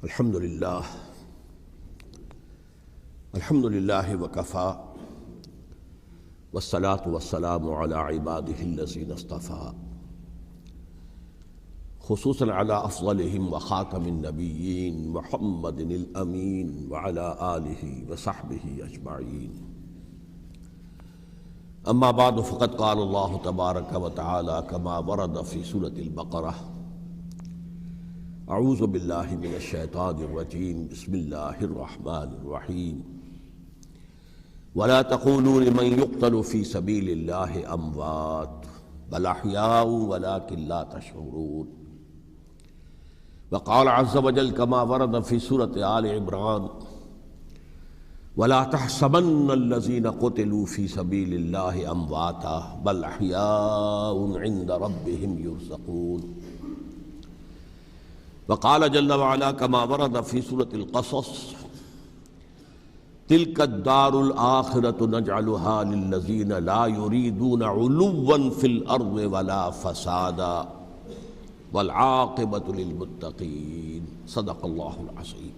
الحمد للہ وکفیٰ والصلاة والسلام علی عبادہ الذین اصطفیٰ خصوصاً علی افضلہم وخاتم النبیین محمد الامین وعلی آلہ وصحبہ اجمعین اما بعد فقد قال اللہ تبارک وتعالی کما ورد فی سورۃ البقرہ اعوذ باللہ من الشیطان الرجیم بسم اللہ الرحمن الرحیم ولا تقولوا لمن يقتل في سبيل الله اموات بل احياء ولكن لا تشعرون وقال عز وجل كما ورد في سورة آل عمران ولا تحسبن الذين قتلوا في سبيل الله امواتا بل احياء عند ربهم يرزقون وقال جل وعلا كما ورد في سورة القصص تلك الدار الآخرة نجعلها للذين لا يريدون علوا في الأرض ولا فسادا والعاقبة للمتقين صدق الله العظيم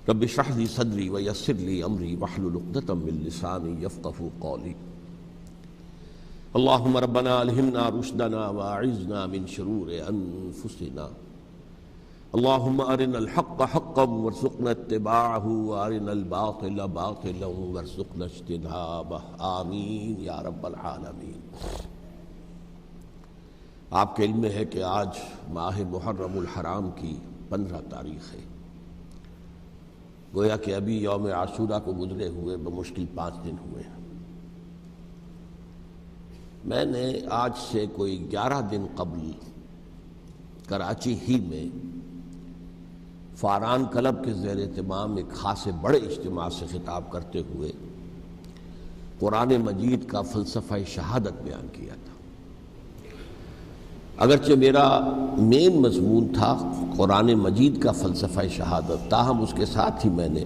رب اشرح لي صدري ويسر لي أمري واحلل عقدة من لساني يفقهوا قولي اللهم ربنا ألهمنا رشدنا وأعذنا من شرور أنفسنا اللهم أرنا الحق حقا وارزقنا اتباعه وأرنا الباطل باطلا وارزقنا اجتنابه آمین یا رب العالمین۔ آپ کے علم میں ہے کہ آج ماہ محرم الحرام کی 15 تاریخ ہے، گویا کہ ابھی یوم عاشوراء کو گزرے ہوئے بمشکل 5 دن ہوئے ہیں۔ میں نے آج سے کوئی 11 دن قبل کراچی ہی میں فاران کلب کے زیر اہتمام ایک خاصے بڑے اجتماع سے خطاب کرتے ہوئے قرآن مجید کا فلسفہ شہادت بیان کیا تھا۔ اگرچہ میرا مین مضمون تھا قرآن مجید کا فلسفہ شہادت، تاہم اس کے ساتھ ہی میں نے،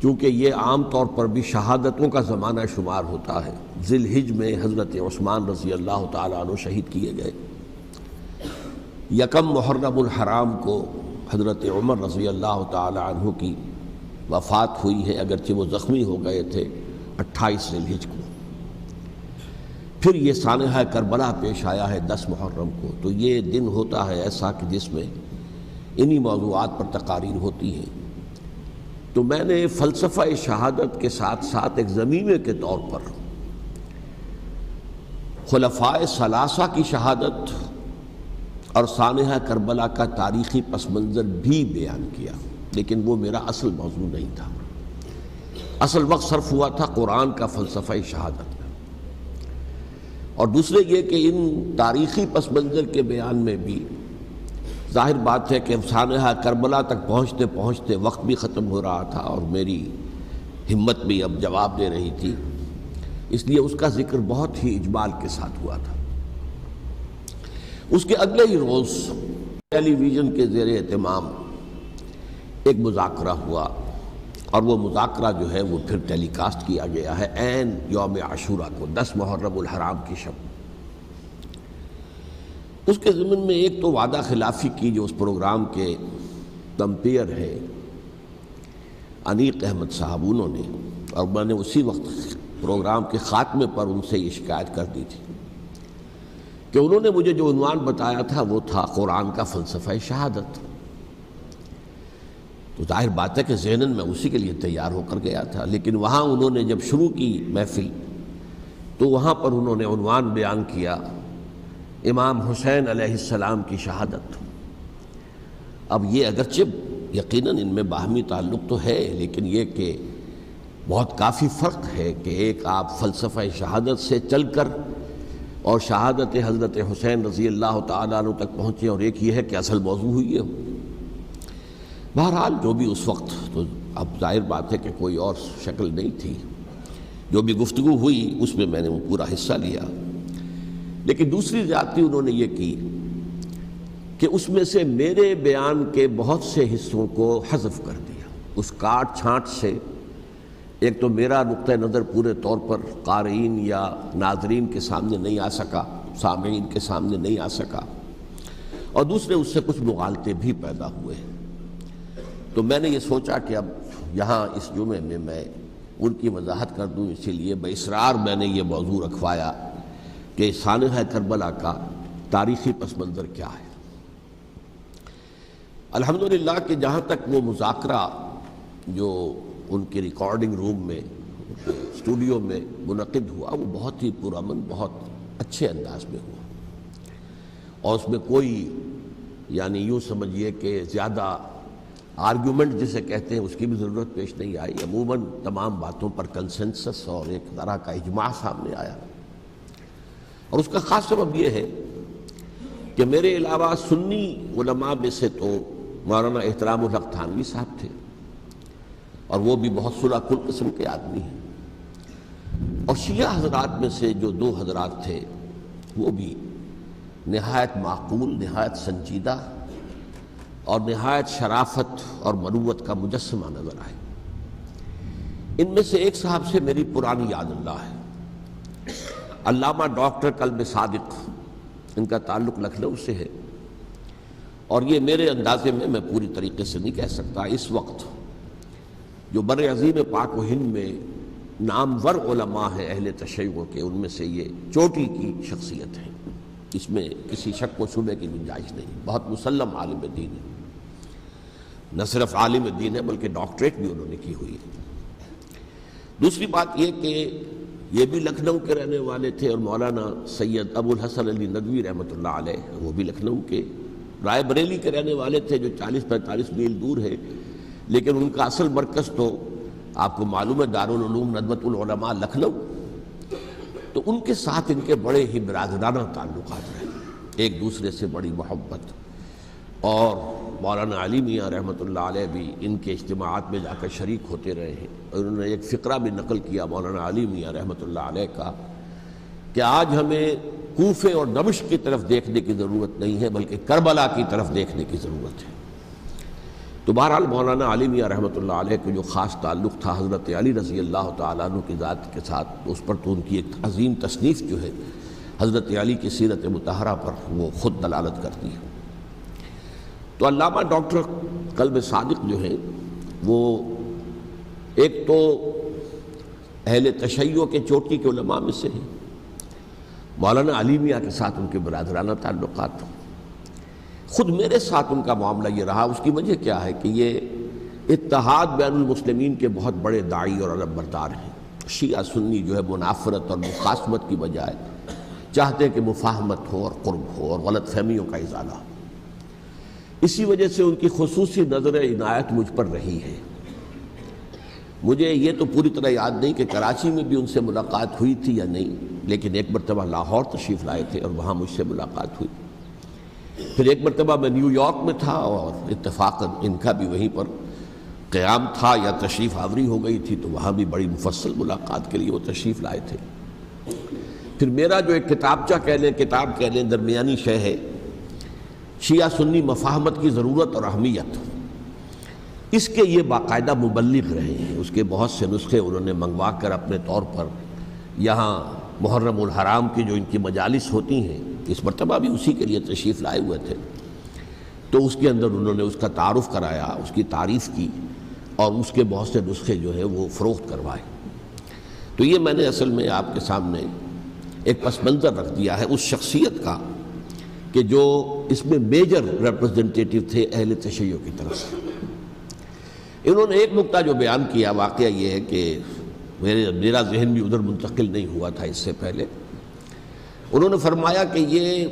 چونکہ یہ عام طور پر بھی شہادتوں کا زمانہ شمار ہوتا ہے، ذی الحج میں حضرت عثمان رضی اللہ تعالیٰ عنہ شہید کیے گئے، 1 محرم الحرام کو حضرت عمر رضی اللہ تعالیٰ عنہ کی وفات ہوئی ہے، اگرچہ وہ زخمی ہو گئے تھے 28 ذی الحج کو۔ پھر یہ سانحہ کربلا پیش آیا ہے 10 محرم کو، تو یہ دن ہوتا ہے ایسا کہ جس میں انہی موضوعات پر تقاریر ہوتی ہیں۔ تو میں نے فلسفہ شہادت کے ساتھ ساتھ ایک ضمیمے کے طور پر خلفائے ثلاثہ کی شہادت اور سانحہ کربلا کا تاریخی پس منظر بھی بیان کیا، لیکن وہ میرا اصل موضوع نہیں تھا۔ اصل وقت صرف ہوا تھا قرآن کا فلسفہ شہادت میں، اور دوسرے یہ کہ ان تاریخی پس منظر کے بیان میں بھی ظاہر بات ہے کہ سانحہ کربلا تک پہنچتے پہنچتے وقت بھی ختم ہو رہا تھا اور میری ہمت بھی اب جواب دے رہی تھی، اس لیے اس کا ذکر بہت ہی اجمال کے ساتھ ہوا تھا۔ اس کے اگلے ہی روز ٹیلی ویژن کے زیر اہتمام ایک مذاکرہ ہوا، اور وہ مذاکرہ جو ہے وہ پھر ٹیلی کاسٹ کیا گیا ہے عین یوم عاشوراء کو، 10 محرم الحرام کی شب۔ اس کے ضمن میں ایک تو وعدہ خلافی کی جو اس پروگرام کے کمپیئر ہے انیق احمد صاحب، انہوں نے، اور میں نے اسی وقت پروگرام کے خاتمے پر ان سے یہ شکایت کر دی تھی کہ انہوں نے مجھے جو عنوان بتایا تھا وہ تھا قرآن کا فلسفہ شہادت۔ تو ظاہر بات ہے کہ ذہناً میں اسی کے لیے تیار ہو کر گیا تھا، لیکن وہاں انہوں نے جب شروع کی محفل تو وہاں پر انہوں نے عنوان بیان کیا امام حسین علیہ السلام کی شہادت۔ اب یہ اگرچہ یقیناً ان میں باہمی تعلق تو ہے، لیکن یہ کہ بہت کافی فرق ہے کہ ایک آپ فلسفہ شہادت سے چل کر اور شہادت حضرت حسین رضی اللہ تعالیٰ عنہ تک پہنچے، اور ایک یہ ہے کہ اصل موضوع ہوئی ہے۔ بہرحال جو بھی اس وقت، تو اب ظاہر بات ہے کہ کوئی اور شکل نہیں تھی، جو بھی گفتگو ہوئی اس میں میں نے وہ پورا حصہ لیا، لیکن دوسری زیادتی انہوں نے یہ کی کہ اس میں سے میرے بیان کے بہت سے حصوں کو حذف کر دیا۔ اس کاٹ چھانٹ سے ایک تو میرا نقطہ نظر پورے طور پر قارئین یا ناظرین کے سامنے نہیں آ سکا، سامعین کے سامنے نہیں آ سکا، اور دوسرے اس سے کچھ مغالطے بھی پیدا ہوئے ہیں۔ تو میں نے یہ سوچا کہ اب یہاں اس جمعے میں میں ان کی وضاحت کر دوں، اسی لیے باصرار میں نے یہ موضوع رکھوایا کہ سانحہ کربلا کا تاریخی پس منظر کیا ہے۔ الحمدللہ کہ جہاں تک وہ مذاکرہ جو ان کے ریکارڈنگ روم میں اسٹوڈیو میں منعقد ہوا وہ بہت ہی پرامن، بہت اچھے انداز میں ہوا، اور اس میں کوئی یعنی یوں سمجھیے کہ زیادہ آرگیومنٹ جسے کہتے ہیں اس کی بھی ضرورت پیش نہیں آئی۔ عموماً تمام باتوں پر کنسنسس اور ایک طرح کا اجماع سامنے آیا، اور اس کا خاص سبب یہ ہے کہ میرے علاوہ سنی علماء میں سے تو مولانا احترام الحق تھانوی صاحب تھے، اور وہ بھی بہت صلح کل قسم کے آدمی ہیں، اور شیعہ حضرات میں سے جو دو حضرات تھے وہ بھی نہایت معقول، نہایت سنجیدہ اور نہایت شرافت اور مروت کا مجسمہ نظر آئے۔ ان میں سے ایک صاحب سے میری پرانی یاد اللہ ہے، علامہ ڈاکٹر کلب صادق، ان کا تعلق لکھنؤ سے ہے، اور یہ میرے اندازے میں پوری طریقے سے نہیں کہہ سکتا، اس وقت جو بر عظیم پاک و ہند میں نامور علماء ہیں اہل تشیع کے، ان میں سے یہ چوٹی کی شخصیت ہے، اس میں کسی شک و شبے کی گنجائش نہیں، بہت مسلم عالم دین ہے، نہ صرف عالم دین ہے بلکہ ڈاکٹریٹ بھی انہوں نے کی ہوئی ہے۔ دوسری بات یہ کہ یہ بھی لکھنؤ کے رہنے والے تھے، اور مولانا سید ابو الحسن علی ندوی رحمۃ اللہ علیہ وہ بھی لکھنؤ کے، رائے بریلی کے رہنے والے تھے جو 40-45 میل دور ہے، لیکن ان کا اصل مرکز تو آپ کو معلوم ہے دارالعلوم ندوۃ العلماء لکھنؤ، تو ان کے ساتھ ان کے بڑے ہی برادرانہ تعلقات رہے، ایک دوسرے سے بڑی محبت، اور مولانا علی میاں رحمۃ اللہ علیہ بھی ان کے اجتماعات میں جا کر شریک ہوتے رہے ہیں، اور انہوں نے ایک فقرہ بھی نقل کیا مولانا علی میاں رحمۃ اللہ علیہ کا کہ آج ہمیں کوفے اور دمشق کی طرف دیکھنے کی ضرورت نہیں ہے بلکہ کربلا کی طرف دیکھنے کی ضرورت ہے۔ تو بہرحال مولانا علی میاں رحمۃ اللہ علیہ کو جو خاص تعلق تھا حضرت علی رضی اللہ تعالیٰ عنہ کی ذات کے ساتھ، اس پر تو ان کی ایک عظیم تصنیف جو ہے حضرت علی کی سیرت مطہرہ پر وہ خود دلالت کرتی ہے۔ تو علامہ ڈاکٹر کلب صادق جو ہیں وہ ایک تو اہل تشیع کے چوٹی کے علماء میں سے ہیں، مولانا علی میاں کے ساتھ ان کے برادرانہ تعلقات، خود میرے ساتھ ان کا معاملہ یہ رہا۔ اس کی وجہ کیا ہے کہ یہ اتحاد بین المسلمین کے بہت بڑے داعی اور علم بردار ہیں۔ شیعہ سنی جو ہے منافرت اور مخاصمت کی بجائے چاہتے ہیں کہ مفاہمت ہو اور قرب ہو اور غلط فہمیوں کا ازالہ ہو، اسی وجہ سے ان کی خصوصی نظر عنایت مجھ پر رہی ہے۔ مجھے یہ تو پوری طرح یاد نہیں کہ کراچی میں بھی ان سے ملاقات ہوئی تھی یا نہیں، لیکن ایک مرتبہ لاہور تشریف لائے تھے اور وہاں مجھ سے ملاقات ہوئی، پھر ایک مرتبہ میں نیو یارک میں تھا اور اتفاقاً ان کا بھی وہیں پر قیام تھا یا تشریف آوری ہو گئی تھی، تو وہاں بھی بڑی مفصل ملاقات کے لیے وہ تشریف لائے تھے۔ پھر میرا جو ایک کتاب کہہ لیں درمیانی شے ہے، شیعہ سنی مفاہمت کی ضرورت اور اہمیت، اس کے یہ باقاعدہ مبلغ رہے ہیں، اس کے بہت سے نسخے انہوں نے منگوا کر اپنے طور پر یہاں محرم الحرام کی جو ان کی مجالس ہوتی ہیں، اس مرتبہ بھی اسی کے لیے تشریف لائے ہوئے تھے، تو اس کے اندر انہوں نے اس کا تعارف کرایا، اس کی تعریف کی، اور اس کے بہت سے نسخے جو ہیں وہ فروخت کروائے۔ تو یہ میں نے اصل میں آپ کے سامنے ایک پس منظر رکھ دیا ہے اس شخصیت کا کہ جو اس میں میجر ریپرزنٹیٹیو تھے اہل تشیع کی طرف سے۔ انہوں نے ایک نقطہ جو بیان کیا، واقعہ یہ ہے کہ میرا ذہن بھی ادھر منتقل نہیں ہوا تھا اس سے پہلے، انہوں نے فرمایا کہ یہ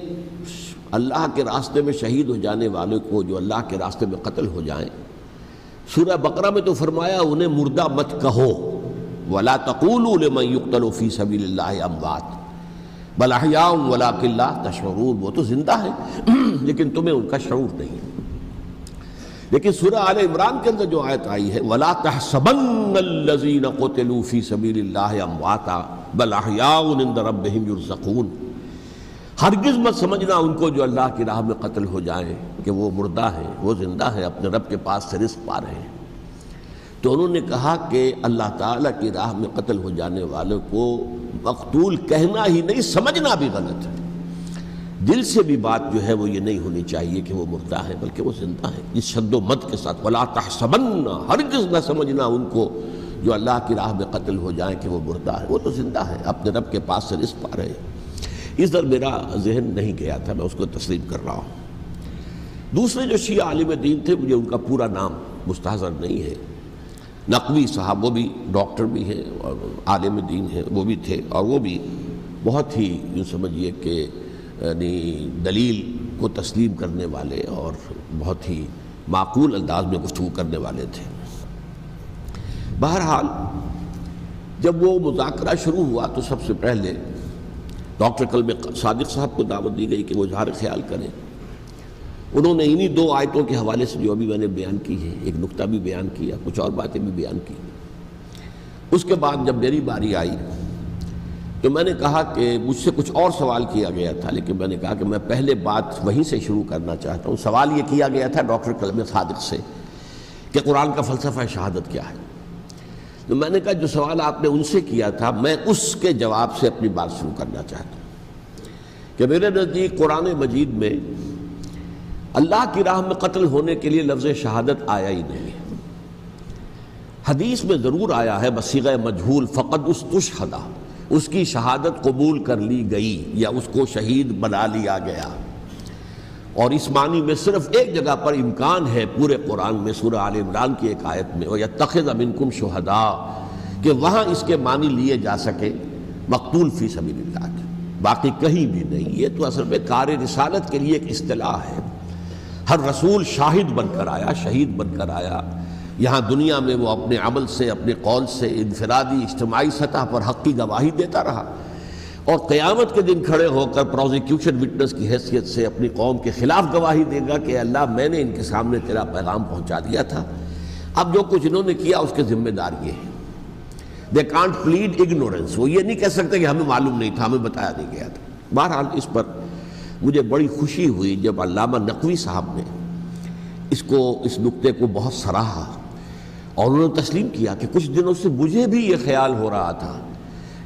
اللہ کے راستے میں شہید ہو جانے والے کو جو اللہ کے راستے میں قتل ہو جائیں، سورہ بقرہ میں تو فرمایا انہیں مردہ مت کہو، وَلَا تَقُولُوا لِمَنْ يُقْتَلُ فِي سَبِيلِ اللَّهِ أَمْوَاتٌ بَلْ أَحْيَاءٌ وَلَٰكِن لَا تَشْعُرُونَ، وہ تو زندہ ہے لیکن تمہیں ان کا شعور نہیں۔ لیکن سورہ آل عمران کے اندر جو آیت آئی ہے وَلَا تَحْسَبَنَّ الَّذِينَ قُتِلُوا فِي سَبِيلِ اللَّهِ أَمْوَاتًا بَلْ أَحْيَاءٌ عِندَ رَبِّهِمْ يُرْزَقُونَ، ہرگز مت سمجھنا ان کو جو اللہ کی راہ میں قتل ہو جائیں کہ وہ مردہ ہیں، وہ زندہ ہیں، اپنے رب کے پاس سے رزق پا رہے ہیں۔ تو انہوں نے کہا کہ اللہ تعالیٰ کی راہ میں قتل ہو جانے والوں کو مقتول کہنا ہی نہیں، سمجھنا بھی غلط ہے۔ دل سے بھی بات جو ہے وہ یہ نہیں ہونی چاہیے کہ وہ مردہ ہے، بلکہ وہ زندہ ہے، اس شد و مد کے ساتھ وَلَا تَحْسَبَنَّ، ہرگز نہ سمجھنا ان کو جو اللہ کی راہ میں قتل ہو جائیں کہ وہ مردہ ہے، وہ تو زندہ ہے، اپنے رب کے پاس سے رزق پا رہے ہیں۔ اس در میرا ذہن نہیں گیا تھا، میں اس کو تسلیم کر رہا ہوں۔ دوسرے جو شیعہ عالم دین تھے، مجھے ان کا پورا نام مستحضر نہیں ہے، نقوی صاحب، وہ بھی ڈاکٹر بھی ہیں اور عالم دین ہیں، وہ بھی تھے، اور وہ بھی بہت ہی یوں سمجھیے کہ یعنی دلیل کو تسلیم کرنے والے اور بہت ہی معقول انداز میں گفتگو کرنے والے تھے۔ بہرحال جب وہ مذاکرہ شروع ہوا تو سب سے پہلے ڈاکٹر کلب صادق صاحب کو دعوت دی گئی کہ وہ اظہار خیال کریں۔ انہوں نے انہی 2 آیتوں کے حوالے سے جو ابھی میں نے بیان کی ہے، ایک نکتہ بھی بیان کیا، کچھ اور باتیں بھی بیان کی۔ اس کے بعد جب میری باری آئی تو میں نے کہا کہ مجھ سے کچھ اور سوال کیا گیا تھا، لیکن میں نے کہا کہ میں پہلے بات وہیں سے شروع کرنا چاہتا ہوں۔ سوال یہ کیا گیا تھا ڈاکٹر کلب صادق سے کہ قرآن کا فلسفہ شہادت کیا ہے۔ تو میں نے کہا جو سوال آپ نے ان سے کیا تھا، میں اس کے جواب سے اپنی بات شروع کرنا چاہتا ہوں کہ میرے نزدیک قرآن مجید میں اللہ کی راہ میں قتل ہونے کے لیے لفظ شہادت آیا ہی نہیں ہے۔ حدیث میں ضرور آیا ہے بصیغہ مجہول، فقد استشہد، اس کی شہادت قبول کر لی گئی یا اس کو شہید بنا لیا گیا، اور اس معنی میں صرف ایک جگہ پر امکان ہے پورے قرآن میں، سورہ آل عمران کی ایک آیت میں، وَيَتَّخِذَ مِنْكُمْ شُهَدَاءَ، کہ وہاں اس کے معنی لیے جا سکے مقتول فی سبیل اللہ کے، باقی کہیں بھی نہیں۔ یہ تو اصل میں کار رسالت کے لیے ایک اصطلاح ہے۔ ہر رسول شاہد بن کر آیا، شہید بن کر آیا، یہاں دنیا میں وہ اپنے عمل سے، اپنے قول سے، انفرادی اجتماعی سطح پر حق کی گواہی دیتا رہا، اور قیامت کے دن کھڑے ہو کر پروزیکیوشن وٹنس کی حیثیت سے اپنی قوم کے خلاف گواہی دے گا کہ اللہ میں نے ان کے سامنے تیرا پیغام پہنچا دیا تھا، اب جو کچھ انہوں نے کیا اس کے ذمہ دار یہ ہے۔ دے کانٹ پلیڈ اگنورنس، وہ یہ نہیں کہہ سکتے کہ ہمیں معلوم نہیں تھا، ہمیں بتایا نہیں گیا تھا۔ بہرحال اس پر مجھے بڑی خوشی ہوئی جب علامہ نقوی صاحب نے اس نکتے کو بہت سراہا، اور انہوں نے تسلیم کیا کہ کچھ دنوں سے مجھے بھی یہ خیال ہو رہا تھا،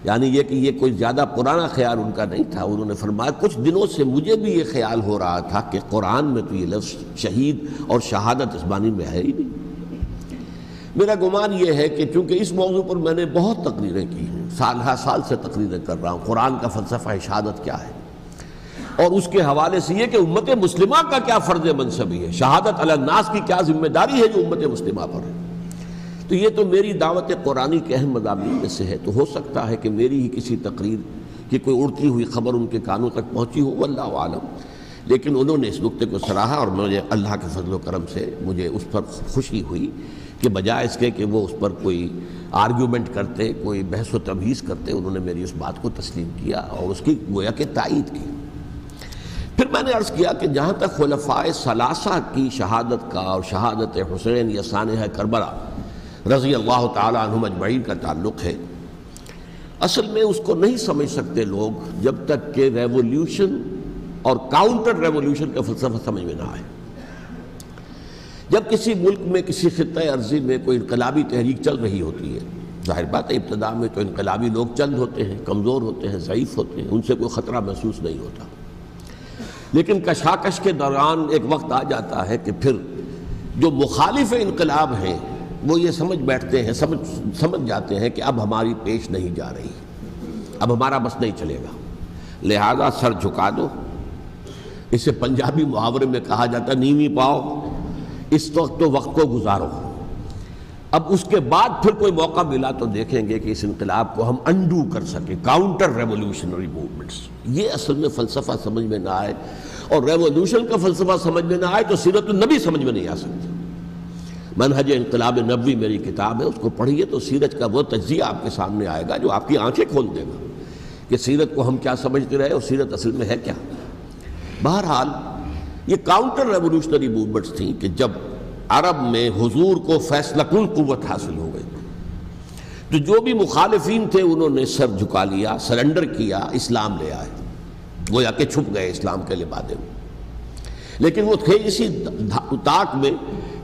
یعنی یہ کہ یہ کوئی زیادہ پرانا خیال ان کا نہیں تھا۔ انہوں نے فرمایا کچھ دنوں سے مجھے بھی یہ خیال ہو رہا تھا کہ قرآن میں تو یہ لفظ شہید اور شہادت اس معنی میں ہے ہی نہیں۔ میرا گمان یہ ہے کہ چونکہ اس موضوع پر میں نے بہت تقریریں کی ہیں، سال ہر سال سے تقریریں کر رہا ہوں، قرآن کا فلسفہ شہادت کیا ہے، اور اس کے حوالے سے یہ کہ امت مسلمہ کا کیا فرض منصبی ہے، شہادت علی الناس کی کیا ذمہ داری ہے جو امت مسلمہ پر ہے۔ تو یہ تو میری دعوت قرآنی کے اہم مضامین میں سے ہے، تو ہو سکتا ہے کہ میری ہی کسی تقریر کی کوئی اڑتی ہوئی خبر ان کے کانوں تک پہنچی ہو، واللہ عالم، لیکن انہوں نے اس نکتے کو سراہا، اور مجھے اللہ کے فضل و کرم سے مجھے اس پر خوشی ہوئی کہ بجائے اس کے کہ وہ اس پر کوئی آرگیومنٹ کرتے، کوئی بحث و تبحیث کرتے، انہوں نے میری اس بات کو تسلیم کیا اور اس کی گویا کہ تائید کی۔ پھر میں نے عرض کیا کہ جہاں تک خلفائے ثلاثہ کی شہادت کا اور شہادت حسین یا سانحہ کربلا رضی اللہ تعالیٰ عنہم اجمعین کا تعلق ہے، اصل میں اس کو نہیں سمجھ سکتے لوگ جب تک کہ ریولوشن اور کاؤنٹر ریولوشن کا فلسفہ سمجھ میں نہ آئے۔ جب کسی ملک میں، کسی خطہ ارضی میں کوئی انقلابی تحریک چل رہی ہوتی ہے، ظاہر بات ہے ابتداء میں تو انقلابی لوگ چند ہوتے ہیں، کمزور ہوتے ہیں، ضعیف ہوتے ہیں، ان سے کوئی خطرہ محسوس نہیں ہوتا، لیکن کشاکش کے دوران ایک وقت آ جاتا ہے کہ پھر جو مخالف انقلاب ہیں وہ یہ سمجھ بیٹھتے ہیں، سمجھ جاتے ہیں کہ اب ہماری پیش نہیں جا رہی، اب ہمارا بس نہیں چلے گا، لہذا سر جھکا دو۔ اسے پنجابی محاورے میں کہا جاتا ہے نیوی پاؤ، اس وقت تو وقت کو گزارو۔ اب اس کے بعد پھر کوئی موقع ملا تو دیکھیں گے کہ اس انقلاب کو ہم انڈو کر سکیں، کاؤنٹر ریولوشنری موومنٹس۔ یہ اصل میں فلسفہ سمجھ میں نہ آئے، اور ریولوشن کا فلسفہ سمجھ میں نہ آئے تو سیرت النبی سمجھ میں نہیں آ سکتی۔ منہج انقلاب نبوی میری کتاب ہے، اس کو پڑھیے تو سیرت کا وہ تجزیہ آپ کے سامنے آئے گا جو آپ کی آنکھیں کھول دے گا کہ سیرت کو ہم کیا سمجھتے رہے اور سیرت اصل میں ہے کیا۔ بہرحال یہ کاؤنٹر ریولوشنری موومنٹس تھیں کہ جب عرب میں حضور کو فیصلہ کن قوت حاصل ہو گئی تو جو بھی مخالفین تھے انہوں نے سر جھکا لیا، سرنڈر کیا، اسلام لے آئے، گویا کہ چھپ گئے اسلام کے لبادے میں۔ لیکن وہ تھے اسی طاق میں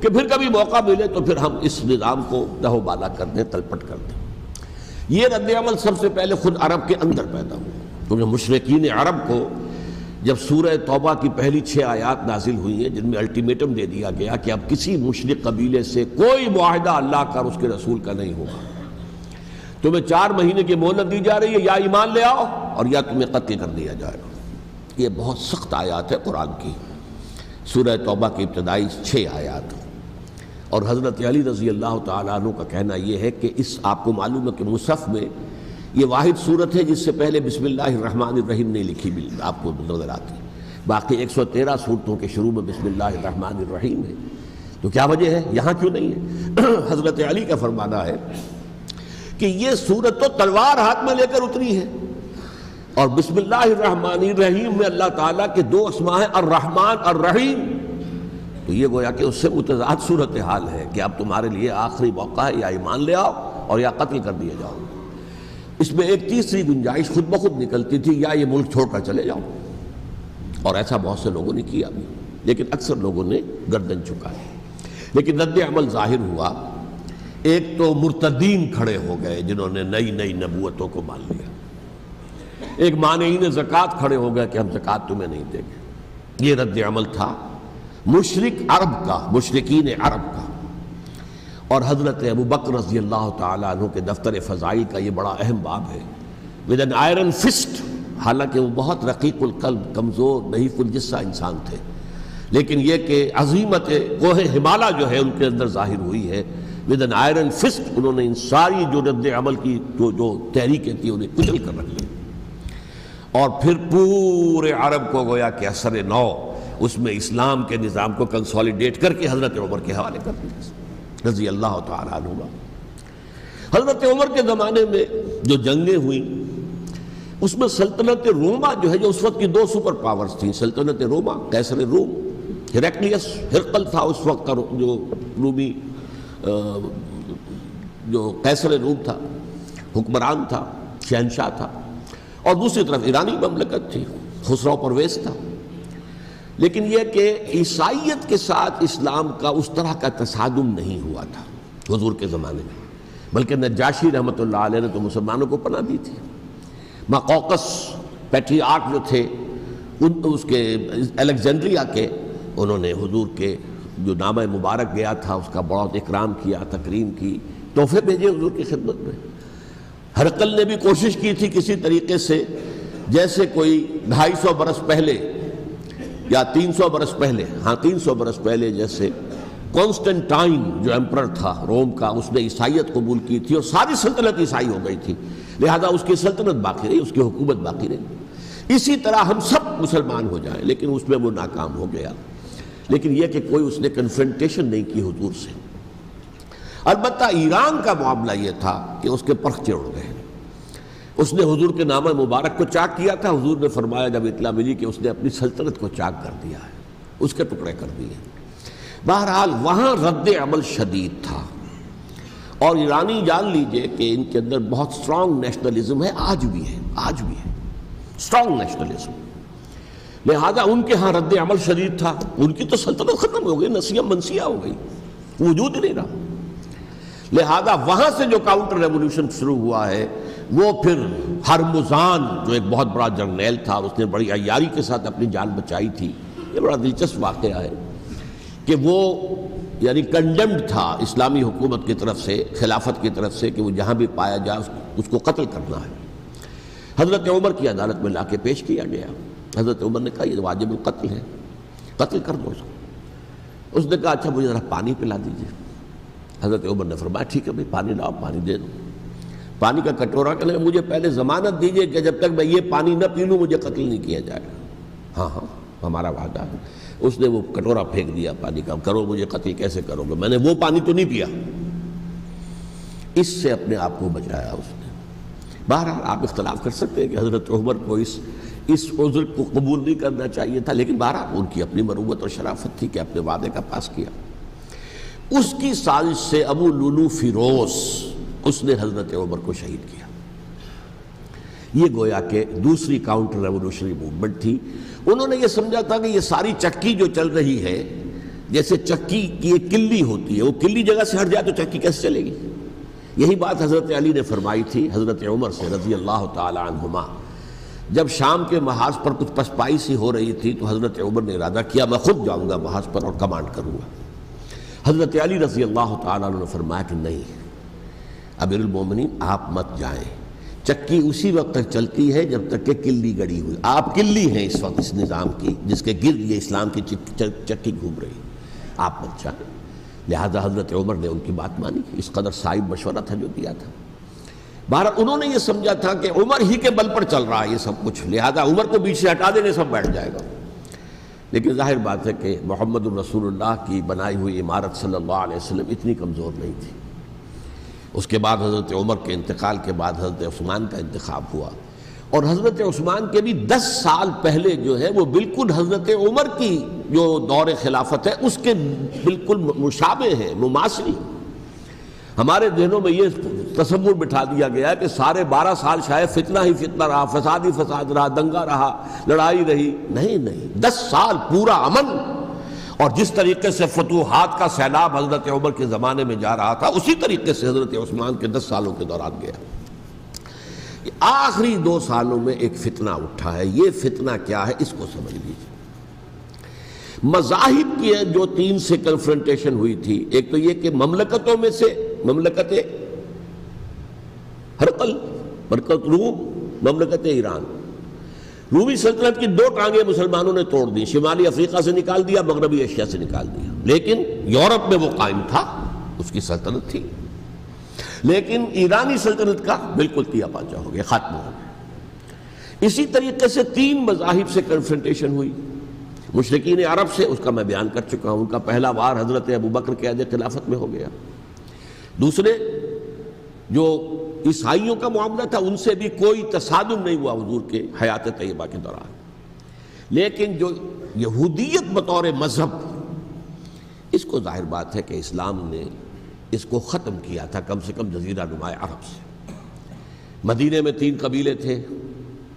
کہ پھر کبھی موقع ملے تو پھر ہم اس نظام کو دہو بالا کر دیں، تلپٹ کر دیں۔ یہ رد عمل سب سے پہلے خود عرب کے اندر پیدا ہوا، کیونکہ مشرکین عرب کو جب سورہ توبہ کی پہلی 6 آیات نازل ہوئی ہیں جن میں الٹیمیٹم دے دیا گیا کہ اب کسی مشرک قبیلے سے کوئی معاہدہ اللہ کا اور اس کے رسول کا نہیں ہوگا، تمہیں 4 مہینے کی مہلت دی جا رہی ہے، یا ایمان لے آؤ اور یا تمہیں قتل کر دیا جائے گا۔ یہ بہت سخت آیات ہے قرآن کی، سورہ توبہ کی ابتدائی 6 آیات۔ اور حضرت علی رضی اللہ تعالیٰ عنہ کا کہنا یہ ہے کہ آپ کو معلوم ہے کہ مصحف میں یہ واحد صورت ہے جس سے پہلے بسم اللہ الرحمن الرحیم نہیں لکھی، آپ کو نظر آتی، باقی 113 صورتوں کے شروع میں بسم اللہ الرحمن الرحیم ہے۔ تو کیا وجہ ہے، یہاں کیوں نہیں ہے؟ حضرت علی کا فرمانا ہے کہ یہ صورت تو تلوار ہاتھ میں لے کر اتری ہے، اور بسم اللہ الرحمن الرحیم میں اللہ تعالیٰ کے 2 اسماء ہیں، الرحمن الرحیم، تو یہ گویا کہ اس سے متضاد صورتحال ہے کہ اب تمہارے لیے آخری موقع ہے، یا ایمان لے آؤ اور یا قتل کر دیے جاؤ۔ اس میں ایک تیسری گنجائش خود بخود نکلتی تھی، یا یہ ملک چھوڑ کر چلے جاؤ، اور ایسا بہت سے لوگوں نے کیا بھی، لیکن اکثر لوگوں نے گردن چکائی۔ لیکن رد عمل ظاہر ہوا، ایک تو مرتدین کھڑے ہو گئے جنہوں نے نئی نبوتوں کو مان لیا، ایک مانعین زکوٰۃ کھڑے ہو گئے کہ ہم زکوٰۃ تمہیں نہیں دیں گے۔ یہ رد عمل تھا مشرک عرب کا، مشرکین عرب کا۔ اور حضرت ابو بکر رضی اللہ تعالیٰ عنہ کے دفتر فضائل کا یہ بڑا اہم باب ہے، ود این آئرن فسٹ، حالانکہ وہ بہت رقیق القلب، کمزور، نحیف الجثہ انسان تھے، لیکن یہ کہ عظیمت کوہ ہمالیہ جو ہے ان کے اندر ظاہر ہوئی ہے، ود این آئرن فسٹ انہوں نے ان ساری جو رد عمل کی جو تحریکیں تھیں انہیں کچل کر رکھ دیا، اور پھر پورے عرب کو گویا کہ اثر نو اس میں اسلام کے نظام کو کنسولیڈیٹ کر کے حضرت عمر کے حوالے کر دیا رضی اللہ تعالیٰ عنہ۔ حضرت عمر کے زمانے میں جو جنگیں ہوئیں اس میں سلطنت روما جو ہے، جو اس وقت کی 2 سپر پاورز تھیں، سلطنت روما، قیصر روم، ہیرقلیس، ہرقل تھا اس وقت کا جو رومی جو قیصر روم تھا، حکمران تھا، شہنشاہ تھا، اور دوسری طرف ایرانی مملکت تھی، خسرو پرویز تھا۔ لیکن یہ کہ عیسائیت کے ساتھ اسلام کا اس طرح کا تصادم نہیں ہوا تھا حضور کے زمانے میں، بلکہ نجاشی رحمۃ اللہ علیہ نے تو مسلمانوں کو پناہ دی تھی۔ مقوقس پیٹریارک جو تھے اس کے الیگزینڈریا کے، انہوں نے حضور کے جو نامہ مبارک گیا تھا اس کا بہت اکرام کیا، تکریم کی، تحفے بھیجے حضور کی خدمت میں۔ ہرقل نے بھی کوشش کی تھی کسی طریقے سے، جیسے کوئی 250 برس پہلے یا 300 برس پہلے، 300 برس پہلے جیسے کانسٹنٹائن جو ایمپرر تھا روم کا، اس نے عیسائیت قبول کی تھی اور ساری سلطنت عیسائی ہو گئی تھی، لہذا اس کی سلطنت باقی رہی، اس کی حکومت باقی رہی۔ اسی طرح ہم سب مسلمان ہو جائیں، لیکن اس میں وہ ناکام ہو گیا۔ لیکن یہ کہ کوئی اس نے کنفرنٹیشن نہیں کی حضور سے۔ البتہ ایران کا معاملہ یہ تھا کہ اس کے پرخچے اڑ گئے، اس نے حضور کے نامہ مبارک کو چاک کیا تھا، حضور نے فرمایا جب اطلاع ملی کہ اس نے اپنی سلطنت کو چاک کر دیا ہے، اس کے ٹکڑے کر دیے۔ بہرحال وہاں رد عمل شدید تھا، اور ایرانی جان لیجئے کہ ان کے اندر بہت سٹرونگ نیشنلزم ہے، آج بھی ہے سٹرونگ نیشنلزم، لہذا ان کے ہاں رد عمل شدید تھا۔ ان کی تو سلطنت ختم ہو گئی، نسیہ منسیہ ہو گئی، وجود ہی نہیں رہا۔ لہذا وہاں سے جو کاؤنٹر ریولوشن شروع ہوا ہے وہ پھر ہرمزان جو ایک بہت بڑا جرنیل تھا، اس نے بڑی عیاری کے ساتھ اپنی جان بچائی تھی۔ یہ بڑا دلچسپ واقعہ ہے کہ وہ یعنی کنڈیمڈ تھا اسلامی حکومت کی طرف سے، خلافت کی طرف سے، کہ وہ جہاں بھی پایا جائے اس کو قتل کرنا ہے۔ حضرت عمر کی عدالت میں لا کے پیش کیا گیا، حضرت عمر نے کہا یہ واجب القتل ہے، قتل کر دو اس کو۔ اس نے کہا اچھا مجھے ذرا پانی پلا دیجیے۔ حضرت عمر نے فرمایا ٹھیک ہے بھائی، پانی لاؤ، پانی دے دو۔ پانی کا کٹورا کہنے لگا مجھے پہلے ضمانت دیجیے کہ جب تک میں یہ پانی نہ پی لوں مجھے قتل نہیں کیا جائے گا۔ ہاں ہمارا وعدہ ہے۔ اس نے وہ کٹورا پھینک دیا پانی کا، کرو مجھے قتل کیسے کرو گے، میں نے وہ پانی تو نہیں پیا۔ اس سے اپنے آپ کو بچایا اس نے۔ بہرحال آپ اختلاف کر سکتے ہیں کہ حضرت عمر کو اس عذر کو قبول نہیں کرنا چاہیے تھا، لیکن بہرحال ان کی اپنی مروت اور شرافت تھی کہ اپنے وعدے کا پاس کیا۔ اس کی سازش سے ابو لولو فیروز، اس نے حضرت عمر کو شہید کیا۔ یہ گویا کہ دوسری کاؤنٹر ریولوشنری موومنٹ تھی۔ انہوں نے یہ سمجھا تھا کہ یہ ساری چکی جو چل رہی ہے، جیسے چکی کی ایک کلی ہوتی ہے، وہ کلی جگہ سے ہٹ جائے تو چکی کیسے چلے گی؟ یہی بات حضرت علی نے فرمائی تھی حضرت عمر سے رضی اللہ تعالی عنہما جب شام کے محاذ پر کچھ پسپائی سی ہو رہی تھی تو حضرت عمر نے ارادہ کیا میں خود جاؤں گا محاذ پر اور کمانڈ کروں گا۔ حضرت علی رضی اللہ تعالیٰ عنہ نے فرمایا کہ نہیں امیر المومنین آپ مت جائیں، چکی اسی وقت تک چلتی ہے جب تک کہ کلی گڑی ہوئی، آپ کلی ہیں اس وقت اس نظام کی جس کے گرد یہ اسلام کی چکی گھوم رہی، آپ مت جائیں۔ لہذا حضرت عمر نے ان کی بات مانی، اس قدر صائب مشورہ تھا جو دیا تھا۔ بہرحال انہوں نے یہ سمجھا تھا کہ عمر ہی کے بل پر چل رہا ہے یہ سب کچھ، لہذا عمر کو بیچ سے ہٹا دینے سب بیٹھ جائے گا۔ لیکن ظاہر بات ہے کہ محمد الرسول اللہ کی بنائی ہوئی عمارت صلی اللہ علیہ وسلم اتنی کمزور نہیں تھی۔ اس کے بعد حضرت عمر کے انتقال کے بعد حضرت عثمان کا انتخاب ہوا، اور حضرت عثمان کے بھی 10 سال پہلے جو ہے وہ بالکل حضرت عمر کی جو دور خلافت ہے اس کے بالکل مشابہ ہے، مماثلی۔ ہمارے ذہنوں میں یہ تصور بٹھا دیا گیا ہے کہ سارے 12 سال شاید فتنہ ہی فتنہ رہا، فساد ہی فساد رہا، دنگا رہا، لڑائی رہی۔ نہیں، 10 سال پورا امن، اور جس طریقے سے فتوحات کا سیلاب حضرت عمر کے زمانے میں جا رہا تھا اسی طریقے سے حضرت عثمان کے 10 سالوں کے دوران گیا۔ آخری 2 سالوں میں ایک فتنہ اٹھا ہے، یہ فتنہ کیا ہے اس کو سمجھ لیجیے۔ مذاہب کی جو 3 سے کنفرنٹیشن ہوئی تھی، ایک تو یہ کہ مملکتوں میں سے مملکت ہرقل، مملکت روم، مملکت ایران، رومی سلطنت کی 2 ٹانگیں مسلمانوں نے توڑ دی، شمالی افریقہ سے نکال دیا، مغربی ایشیا سے نکال دیا، لیکن یورپ میں وہ قائم تھا، اس کی سلطنت تھی، لیکن ایرانی سلطنت کا بالکل تیا پاچا ہو گیا، ختم ہو گیا۔ اسی طریقے سے 3 مذاہب سے کنفرنٹیشن ہوئی، مشرکین عرب سے، اس کا میں بیان کر چکا ہوں، ان کا پہلا وار حضرت ابوبکر کے عہد خلافت میں ہو گیا۔ دوسرے جو عیسائیوں کا معاملہ تھا ان سے بھی کوئی تصادم نہیں ہوا حضور کے حیات طیبہ کے دوران، لیکن جو یہودیت بطور مذہب، اس کو ظاہر بات ہے کہ اسلام نے اس کو ختم کیا تھا کم سے کم جزیرہ نما عرب سے۔ مدینے میں 3 قبیلے تھے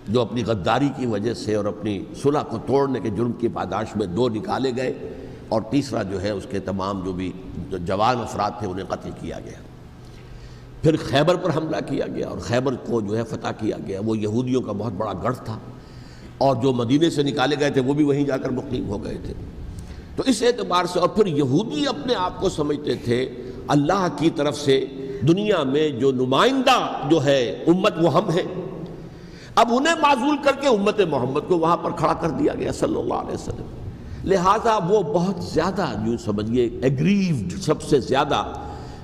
جو اپنی غداری کی وجہ سے اور اپنی صلح کو توڑنے کے جرم کی پاداش میں 2 نکالے گئے، اور تیسرا جو ہے اس کے تمام جو بھی جوان افراد تھے انہیں قتل کیا گیا۔ پھر خیبر پر حملہ کیا گیا اور خیبر کو جو ہے فتح کیا گیا، وہ یہودیوں کا بہت بڑا گڑھ تھا، اور جو مدینے سے نکالے گئے تھے وہ بھی وہیں جا کر مقیم ہو گئے تھے۔ تو اس اعتبار سے، اور پھر یہودی اپنے آپ کو سمجھتے تھے اللہ کی طرف سے دنیا میں جو نمائندہ جو ہے امت وہ ہم ہیں، اب انہیں معزول کر کے امت محمد کو وہاں پر کھڑا کر دیا گیا صلی اللہ علیہ وسلم۔ لہٰذا وہ بہت زیادہ جو سمجھیے ایگریوڈ، سب سے زیادہ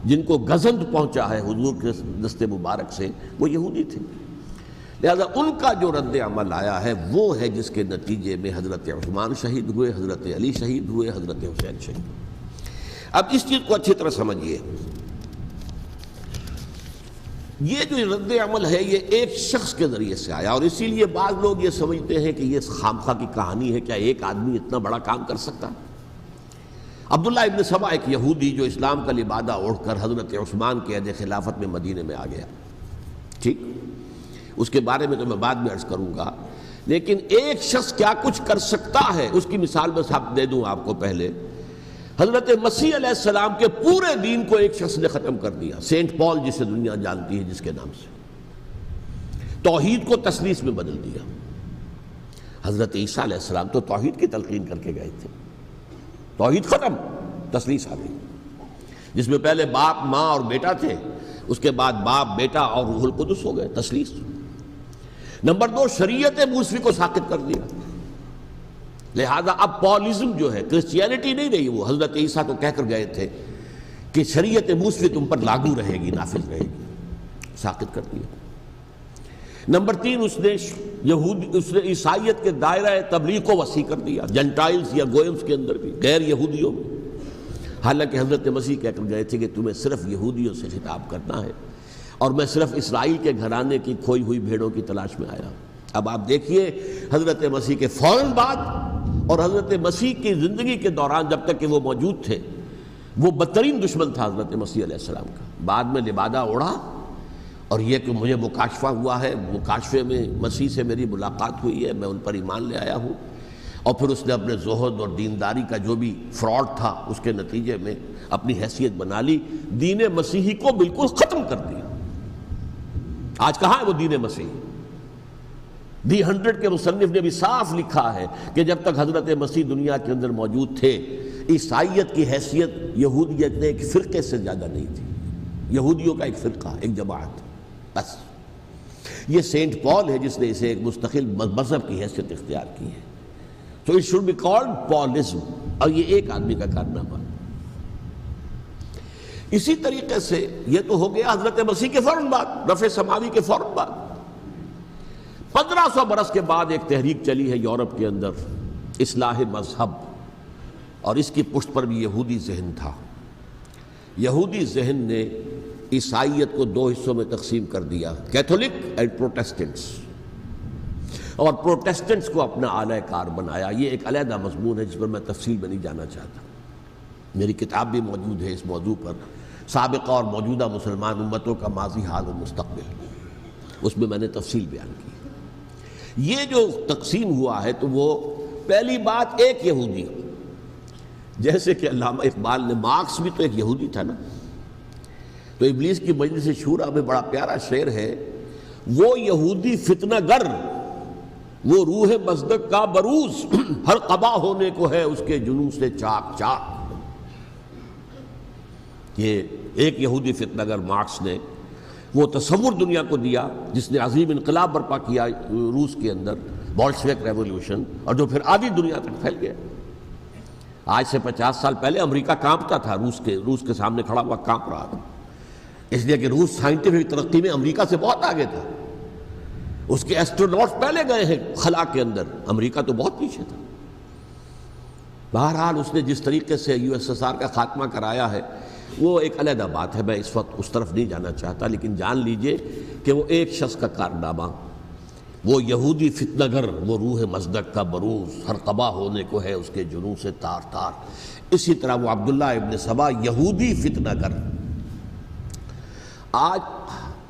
جن کو گزند پہنچا ہے حضور کے دست مبارک سے، وہ یہودی تھے۔ لہذا ان کا جو رد عمل آیا ہے وہ ہے جس کے نتیجے میں حضرت عثمان شہید ہوئے، حضرت علی شہید ہوئے، حضرت حسین شہید ہوئے۔ اب اس چیز کو اچھی طرح سمجھیے، یہ جو رد عمل ہے یہ ایک شخص کے ذریعے سے آیا، اور اسی لیے بعض لوگ یہ سمجھتے ہیں کہ یہ خامخواہ کی کہانی ہے، کیا ایک آدمی اتنا بڑا کام کر سکتا؟ عبداللہ ابن سبا ایک یہودی جو اسلام کا لبادہ اوڑھ کر حضرت عثمان کے عہد خلافت میں مدینے میں آ گیا، ٹھیک، اس کے بارے میں تو میں بعد میں عرض کروں گا، لیکن ایک شخص کیا کچھ کر سکتا ہے اس کی مثال میں صاحب دے دوں آپ کو۔ پہلے حضرت مسیح علیہ السلام کے پورے دین کو ایک شخص نے ختم کر دیا، سینٹ پال جسے دنیا جانتی ہے جس کے نام سے، توحید کو تثلیث میں بدل دیا۔ حضرت عیسیٰ علیہ السلام تو توحید کی تلقین کر کے گئے تھے، توحید ختم، تثلیث آ گئی، جس میں پہلے باپ ماں اور بیٹا تھے، اس کے بعد باپ بیٹا اور روح القدس ہو گئے، تثلیث۔ نمبر 2، شریعت موسوی کو ساقط کر دیا، لہذا اب پالزم جو ہے، کرسچینٹی نہیں رہی، وہ حضرت عیسیٰ تو کہہ کر گئے تھے کہ شریعت موسوی تم پر لاگو رہے گی، نافذ رہے گی، ساقط کر دیا۔ نمبر 3، اس نے عیسائیت کے دائرہ تبلیغ کو وسیع کر دیا، جنٹائلز یا گوئمز کے اندر بھی، غیر یہودیوں میں، حالانکہ حضرت مسیح کہہ کر گئے تھے کہ تمہیں صرف یہودیوں سے خطاب کرنا ہے، اور میں صرف اسرائیل کے گھرانے کی کھوئی ہوئی بھیڑوں کی تلاش میں آیا۔ اب آپ دیکھیے حضرت مسیح کے فوراً بعد اور حضرت مسیح کی زندگی کے دوران جب تک کہ وہ موجود تھے، وہ بدترین دشمن تھا حضرت مسیح علیہ السلام کا۔ بعد میں لبادہ اوڑھا، اور یہ کہ مجھے مکاشفہ ہوا ہے، مکاشفے میں مسیح سے میری ملاقات ہوئی ہے، میں ان پر ایمان لے آیا ہوں، اور پھر اس نے اپنے زہد اور دینداری کا جو بھی فراڈ تھا اس کے نتیجے میں اپنی حیثیت بنا لی، دین مسیحی کو بالکل ختم کر دیا۔ آج کہاں ہے وہ دین مسیحی؟ دی 100 کے مصنف نے بھی صاف لکھا ہے کہ جب تک حضرت مسیح دنیا کے اندر موجود تھے عیسائیت کی حیثیت یہودیت نے ایک فرقے سے زیادہ نہیں تھی، یہودیوں کا ایک فرقہ، ایک جماعت بس۔ یہ سینٹ پال ہے جس نے اسے ایک مستقل مذہب کی حیثیت اختیار کی ہے۔ تو it should be called Paulism، اور یہ ایک آدمی کا کارنامہ۔ اسی طریقے سے یہ تو ہو گیا حضرت مسیح کے فوراً بعد، رفع سماوی کے فوراً بعد۔ 1500 برس کے بعد ایک تحریک چلی ہے یورپ کے اندر، اصلاح مذہب، اور اس کی پشت پر بھی یہودی ذہن تھا۔ یہودی ذہن نے عیسائیت کو 2 حصوں میں تقسیم کر دیا، کیتھولک اینڈ پروٹیسٹنٹس، اور پروٹیسٹنٹس کو اپنا اعلی کار بنایا۔ یہ ایک علیحدہ مضمون ہے جس پر میں تفصیل میں نہیں جانا چاہتا، میری کتاب بھی موجود ہے اس موضوع پر، سابقہ اور موجودہ مسلمان امتوں کا ماضی، حال و مستقبل، اس میں نے تفصیل بیان کی۔ یہ جو تقسیم ہوا ہے تو وہ پہلی بات ایک یہودی، جیسے کہ علامہ اقبال نے، مارکس بھی تو ایک یہودی تھا نا، تو ابلیس کی مجلس شورا میں بڑا پیارا شعر ہے، وہ یہودی فتنہ گر، وہ روح مصدق کا بروز، ہر قبا ہونے کو ہے اس کے جنوں سے چاک چاک۔ یہ ایک یہودی فتنہ گر مارکس نے وہ تصور دنیا کو دیا جس نے عظیم انقلاب برپا کیا روس کے اندر، بولشوک ریولوشن، اور جو پھر آدھی دنیا تک پھیل گیا۔ آج سے 50 سال پہلے امریکہ کانپتا تھا، روس کے سامنے کھڑا ہوا کانپ رہا تھا، اس لیے کہ روس سائنٹیفک ترقی میں امریکہ سے بہت آگے تھا، اس کے ایسٹروناٹس پہلے گئے ہیں خلا کے اندر، امریکہ تو بہت پیچھے تھا۔ بہرحال اس نے جس طریقے سے USSR کا خاتمہ کرایا ہے وہ ایک علیحدہ بات ہے، میں اس وقت اس طرف نہیں جانا چاہتا، لیکن جان لیجئے کہ وہ ایک شخص کا کارنامہ، وہ یہودی فتنہ گر، وہ روح مصدق کا بروز، ہر قبا ہونے کو ہے اس کے جنوں سے تار تار۔ اسی طرح وہ عبداللہ ابن سبا، یہودی فتنہ گر۔ آج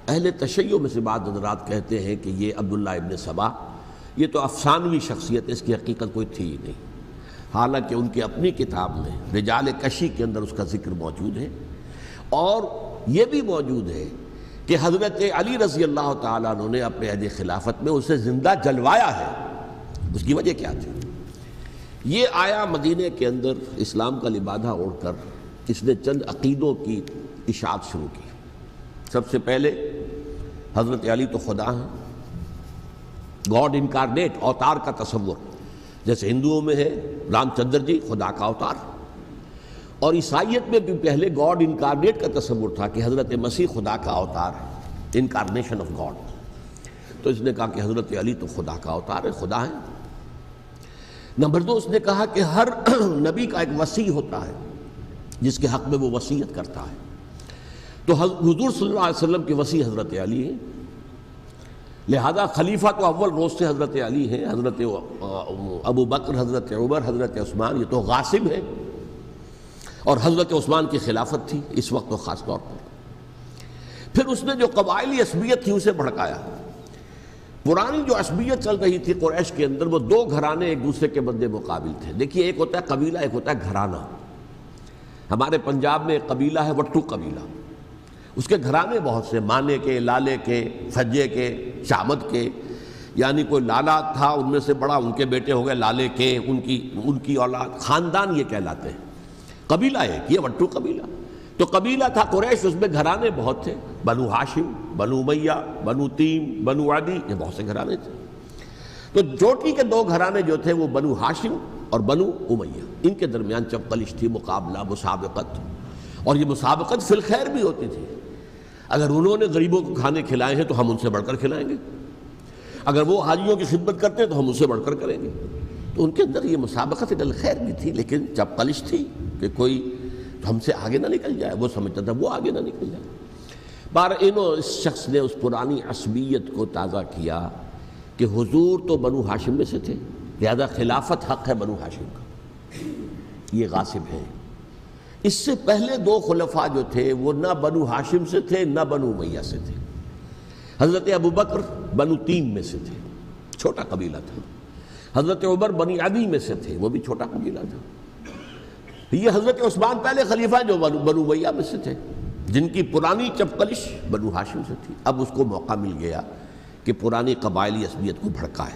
اہل تشیع میں سے بعض حضرات کہتے ہیں کہ یہ عبداللہ ابن سبا یہ تو افسانوی شخصیت ہے، اس کی حقیقت کوئی تھی ہی نہیں، حالانکہ ان کی اپنی کتاب میں رجال کشی کے اندر اس کا ذکر موجود ہے، اور یہ بھی موجود ہے کہ حضرت علی رضی اللہ تعالیٰ عنہ نے اپنے عہد خلافت میں اسے زندہ جلوایا ہے۔ اس کی وجہ کیا تھی؟ یہ آیا مدینے کے اندر اسلام کا لبادہ اوڑھ کر، اس نے چند عقیدوں کی اشاعت شروع کی۔ سب سے پہلے حضرت علی تو خدا ہیں، گاڈ انکارنیٹ، اوتار کا تصور، جیسے ہندوؤں میں ہے رام چندر جی خدا کا اوتار، اور عیسائیت میں بھی پہلے گاڈ انکارنیٹ کا تصور تھا کہ حضرت مسیح خدا کا اوتار ہے، انکارنیشن آف گاڈ۔ تو اس نے کہا کہ حضرت علی تو خدا کا اوتار ہے، خدا ہے۔ نمبر 2، اس نے کہا کہ ہر نبی کا ایک وصی ہوتا ہے جس کے حق میں وہ وصیت کرتا ہے، تو حضور صلی اللہ علیہ وسلم کے وصی حضرت علی ہیں، لہذا خلیفہ تو اول روز سے حضرت علی ہیں، حضرت ابو بکر، حضرت عمر، حضرت عثمان، یہ تو غاصب ہے، اور حضرت عثمان کی خلافت تھی اس وقت تو خاص طور پر۔ پھر اس نے جو قبائلی عصبیت تھی اسے بھڑکایا۔ پرانی جو عصبیت چل رہی تھی قریش کے اندر، وہ 2 گھرانے ایک دوسرے کے مد مقابل تھے۔ دیکھیے، ایک ہوتا ہے قبیلہ، ایک ہوتا ہے گھرانہ۔ ہمارے پنجاب میں ایک قبیلہ ہے وٹو قبیلہ، اس کے گھرانے بہت سے، مانے کے، لالے کے، فجے کے، شامت کے، یعنی کوئی لالا تھا ان میں سے بڑا، ان کے بیٹے ہو گئے لالے کے، ان کی اولاد، خاندان یہ کہلاتے ہیں۔ قبیلہ ایک، یہ وٹو قبیلہ۔ تو قبیلہ تھا قریش، اس میں گھرانے بہت تھے، بنو ہاشم، بنو امیہ، بنو تیم، بنو عدی، یہ بہت سے گھرانے تھے۔ تو چوٹی کے 2 گھرانے جو تھے وہ بنو ہاشم اور بنو امیہ، ان کے درمیان چپقلش تھی، مقابلہ، مسابقت، اور یہ مسابقت فی الخیر بھی ہوتی تھی۔ اگر انہوں نے غریبوں کو کھانے کھلائے ہیں تو ہم ان سے بڑھ کر کھلائیں گے، اگر وہ حاجیوں کی خدمت کرتے ہیں تو ہم ان سے بڑھ کر کریں گے۔ تو ان کے اندر یہ مسابقت الخیر بھی تھی، لیکن چپقلش تھی کہ کوئی ہم سے آگے نہ نکل جائے، وہ سمجھتا تھا وہ آگے نہ نکل جائے۔ اس شخص نے اس پرانی عصبیت کو تازہ کیا کہ حضور تو بنو ہاشم میں سے تھے، لہذا خلافت حق ہے بنو ہاشم کا، یہ غاصب ہے۔ اس سے پہلے 2 خلفاء جو تھے وہ نہ بنو ہاشم سے تھے نہ بنو امیہ سے تھے۔ حضرت ابو بکر بنو تیم میں سے تھے، چھوٹا قبیلہ تھا۔ حضرت عمر بنی عدی میں سے تھے، وہ بھی چھوٹا قبیلہ تھا۔ یہ حضرت عثمان پہلے خلیفہ جو بنو امیہ میں سے تھے، جن کی پرانی چپقلش بنو ہاشم سے تھی۔ اب اس کو موقع مل گیا کہ پرانی قبائلی عصبیت کو بھڑکائے۔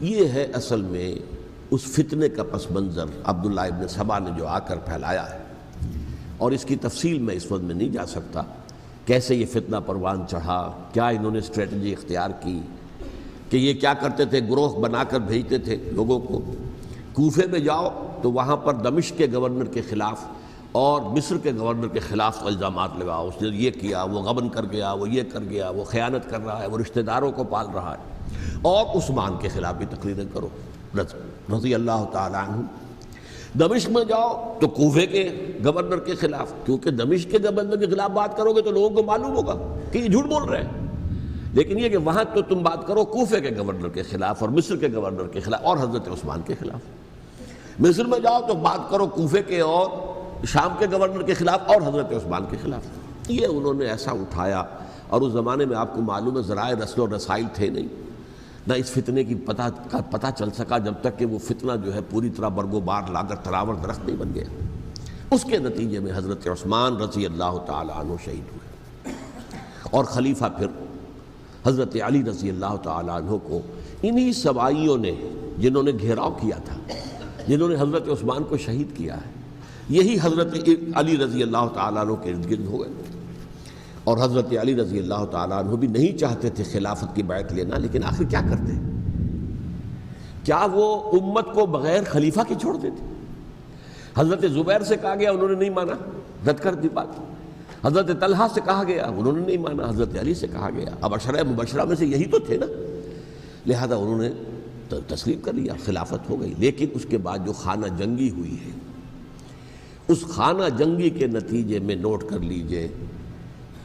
یہ ہے اصل میں اس فتنے کا پس منظر عبداللہ ابن سبا نے جو آ کر پھیلایا ہے، اور اس کی تفصیل میں اس وقت میں نہیں جا سکتا، کیسے یہ فتنہ پروان چڑھا، کیا انہوں نے اسٹریٹجی اختیار کی، کہ یہ کیا کرتے تھے، گروہ بنا کر بھیجتے تھے لوگوں کو، کوفے میں جاؤ تو وہاں پر دمشق کے گورنر کے خلاف اور مصر کے گورنر کے خلاف الزامات لگاؤ، اس نے یہ کیا، وہ غبن کر گیا، وہ یہ کر گیا، وہ خیانت کر رہا ہے، وہ رشتہ داروں کو پال رہا ہے، اور عثمان کے خلاف بھی تقریریں کرو رضی اللہ تعالیٰ عنہ۔ دمشق میں جاؤ تو کوفے کے گورنر کے خلاف، کیونکہ دمشق کے گورنر کے خلاف بات کرو گے تو لوگوں کو معلوم ہوگا کہ یہ جھوٹ بول رہے ہیں، لیکن یہ کہ وہاں تو تم بات کرو کوفے کے گورنر کے خلاف اور مصر کے گورنر کے خلاف اور حضرت عثمان کے خلاف۔ مصر میں جاؤ تو بات کرو کوفے کے اور شام کے گورنر کے خلاف اور حضرت عثمان کے خلاف۔ یہ انہوں نے ایسا اٹھایا، اور اس زمانے میں آپ کو معلوم ہے ذرائع رسل و رسائل تھے نہیں، نہ اس فتنے کی پتہ چل سکا جب تک کہ وہ فتنہ جو ہے پوری طرح برگ و بار لا کر تراور درخت نہیں بن گیا۔ اس کے نتیجے میں حضرت عثمان رضی اللہ تعالیٰ عنہ شہید ہوئے، اور خلیفہ پھر حضرت علی رضی اللہ تعالیٰ عنہ کو انہی سوائیوں نے، جنہوں نے گھیراؤ کیا تھا، جنہوں نے حضرت عثمان کو شہید کیا ہے، یہی حضرت علی رضی اللہ تعالیٰ عنہ کے ارد گرد ہوئے۔ اور حضرت علی رضی اللہ تعالیٰ عنہ بھی نہیں چاہتے تھے خلافت کی بیعت لینا، لیکن آخر کیا کرتے؟ کیا وہ امت کو بغیر خلیفہ کے چھوڑ دیتے؟ حضرت زبیر سے کہا گیا، انہوں نے نہیں مانا، رد کر دی بات۔ حضرت طلحہ سے کہا گیا، انہوں نے نہیں مانا۔ حضرت علی سے کہا گیا، اب عشرہ مبشرہ میں سے یہی تو تھے نا، لہذا انہوں نے تسلیم کر لیا، خلافت ہو گئی۔ لیکن اس کے بعد جو خانہ جنگی ہوئی ہے، اس خانہ جنگی کے نتیجے میں نوٹ کر لیجئے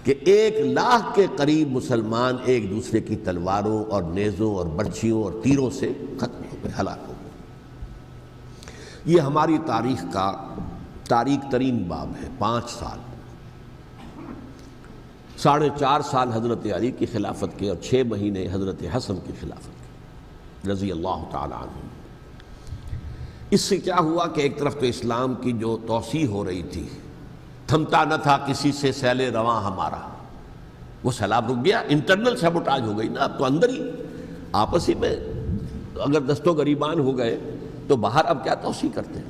کہ 1,00,000 کے قریب مسلمان ایک دوسرے کی تلواروں اور نیزوں اور برچھیوں اور تیروں سے ختم ہو گئے، ہلاک ہو گئے۔ یہ ہماری تاریخ کا تاریک ترین باب ہے۔ 5 سال، 4.5 سال حضرت علی کی خلافت کے، اور 6 مہینے حضرت حسن کی خلافت کے رضی اللہ تعالیٰ عنہ۔ اس سے کیا ہوا کہ ایک طرف تو اسلام کی جو توسیع ہو رہی تھی، تھمتا نہ تھا کسی سے سیل رواں ہمارا، وہ سیلاب رک گیا، انٹرنل سیبوٹاج ہو گئی نا، اب تو اندر ہی آپس ہی میں اگر دست و گریبان ہو گئے تو باہر اب کیا توسیع کرتے ہیں،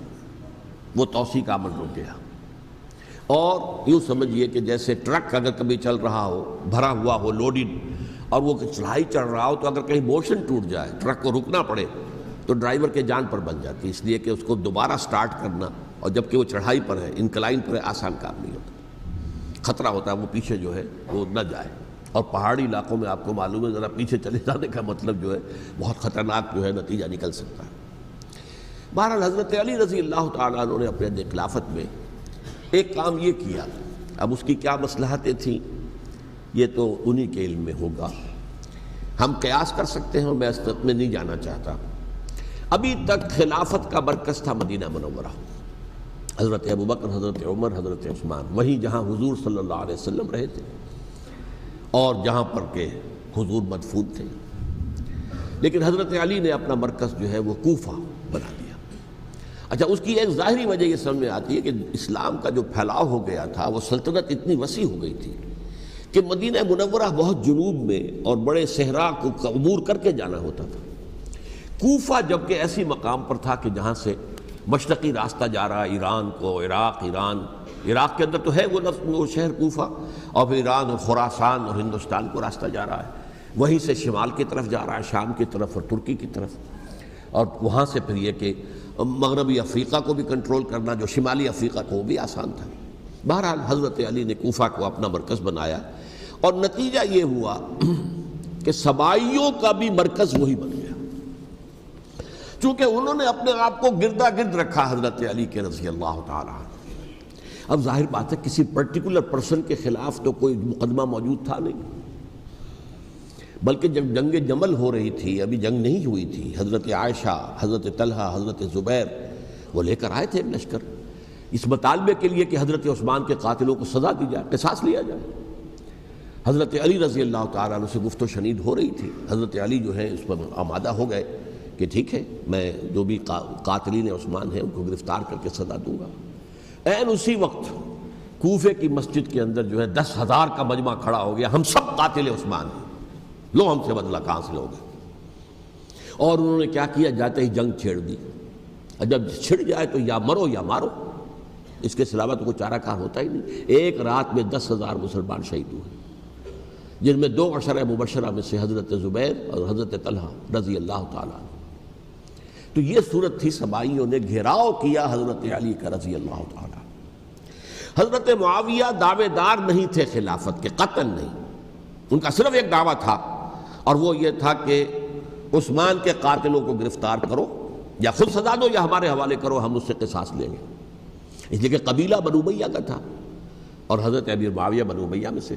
وہ توسیع کا عمل رک گیا۔ اور یوں سمجھیے کہ جیسے ٹرک اگر کبھی چل رہا ہو، بھرا ہوا ہو، لوڈڈ، اور وہ چڑھائی چڑھ رہا ہو، تو اگر کہیں موشن ٹوٹ جائے، ٹرک کو رکنا پڑے، تو ڈرائیور کے جان پر بن جاتی، اس لیے کہ اس کو دوبارہ سٹارٹ کرنا، اور جبکہ وہ چڑھائی پر ہے، انکلائن پر ہے، آسان کام نہیں ہوتا، خطرہ ہوتا ہے وہ پیچھے جو ہے وہ نہ جائے۔ اور پہاڑی علاقوں میں آپ کو معلوم ہے ذرا پیچھے چلے جانے کا مطلب جو ہے بہت خطرناک جو ہے نتیجہ نکل سکتا ہے۔ بہرحال حضرت علی رضی اللہ تعالیٰ عنہ نے اپنے خلافت میں ایک کام یہ کیا، اب اس کی کیا مصلحتیں تھیں یہ تو انہی کے علم میں ہوگا، ہم قیاس کر سکتے ہیں، اور میں اس میں نہیں جانا چاہتا۔ ابھی تک خلافت کا مرکز تھا مدینہ منورہ، حضرت ابوبکر، حضرت عمر، حضرت عثمان، وہیں جہاں حضور صلی اللہ علیہ وسلم رہے تھے اور جہاں پر کہ حضور مدفون تھے۔ لیکن حضرت علی نے اپنا مرکز جو ہے وہ کوفہ بنا دیا۔ اچھا، اس کی ایک ظاہری وجہ یہ سمجھ میں آتی ہے کہ اسلام کا جو پھیلاؤ ہو گیا تھا، وہ سلطنت اتنی وسیع ہو گئی تھی کہ مدینہ منورہ بہت جنوب میں اور بڑے صحرا کو عبور کر کے جانا ہوتا تھا۔ کوفہ جبکہ ایسی مقام پر تھا کہ جہاں سے مشرقی راستہ جا رہا ہے ایران کو، عراق کے اندر تو ہے وہ شہر کوفہ، اور پھر ایران اور خراسان اور ہندوستان کو راستہ جا رہا ہے، وہیں سے شمال کی طرف جا رہا ہے، شام کی طرف اور ترکی کی طرف، اور وہاں سے پھر یہ کہ مغربی افریقہ کو بھی کنٹرول کرنا، جو شمالی افریقہ کو، وہ بھی آسان تھا۔ بہرحال حضرت علی نے کوفہ کو اپنا مرکز بنایا، اور نتیجہ یہ ہوا کہ سبائیوں کا بھی مرکز وہی بن گیا، چونکہ انہوں نے اپنے آپ کو گردا گرد رکھا حضرت علی کے رضی اللہ تعالیٰ عنہ۔ اب ظاہر بات ہے کسی پرٹیکولر پرسن کے خلاف تو کوئی مقدمہ موجود تھا نہیں، بلکہ جب جنگ جمل ہو رہی تھی، ابھی جنگ نہیں ہوئی تھی، حضرت عائشہ، حضرت طلحہ، حضرت زبیر وہ لے کر آئے تھے ایک لشکر، اس مطالبے کے لیے کہ حضرت عثمان کے قاتلوں کو سزا دی جائے، قصاص لیا جائے۔ حضرت علی رضی اللہ تعالیٰ عنہ سے گفت و شنید ہو رہی تھی، حضرت علی جو ہے اس پر آمادہ ہو گئے کہ ٹھیک ہے، میں جو بھی قاتلین عثمان ہیں ان کو گرفتار کر کے سزا دوں گا۔ عین اسی وقت کوفے کی مسجد کے اندر جو ہے 10,000 کا مجمع کھڑا ہو گیا، ہم سب قاتل عثمان ہیں، لو ہم سے بدلہ کہاں سے لوگے؟ اور انہوں نے کیا کیا؟ جاتے ہی جنگ چھیڑ دی. اور جب چھڑ جائے تو یا مرو یا مارو، اس کے سلاوہ تو کوئی چارہ کار ہوتا ہی نہیں. ایک رات میں 10,000 مسلمان شہید ہوئے، جن میں 2 عشرہ مبشرہ میں سے حضرت زبیر اور حضرت طلحہ رضی اللہ تعالیٰ عنہ. تو یہ صورت تھی، سبائیوں نے گھیراؤ کیا حضرت علی کا رضی اللہ تعالیٰ. حضرت معاویہ دعوے دار نہیں تھے خلافت کے، قطعاً نہیں. ان کا صرف ایک دعویٰ تھا، اور وہ یہ تھا کہ عثمان کے قاتلوں کو گرفتار کرو، یا خود سزا دو یا ہمارے حوالے کرو، ہم اس سے قصاص لیں گے. اس لیے کہ قبیلہ بنو امیہ کا تھا، اور حضرت امیر معاویہ بنو امیہ میں سے.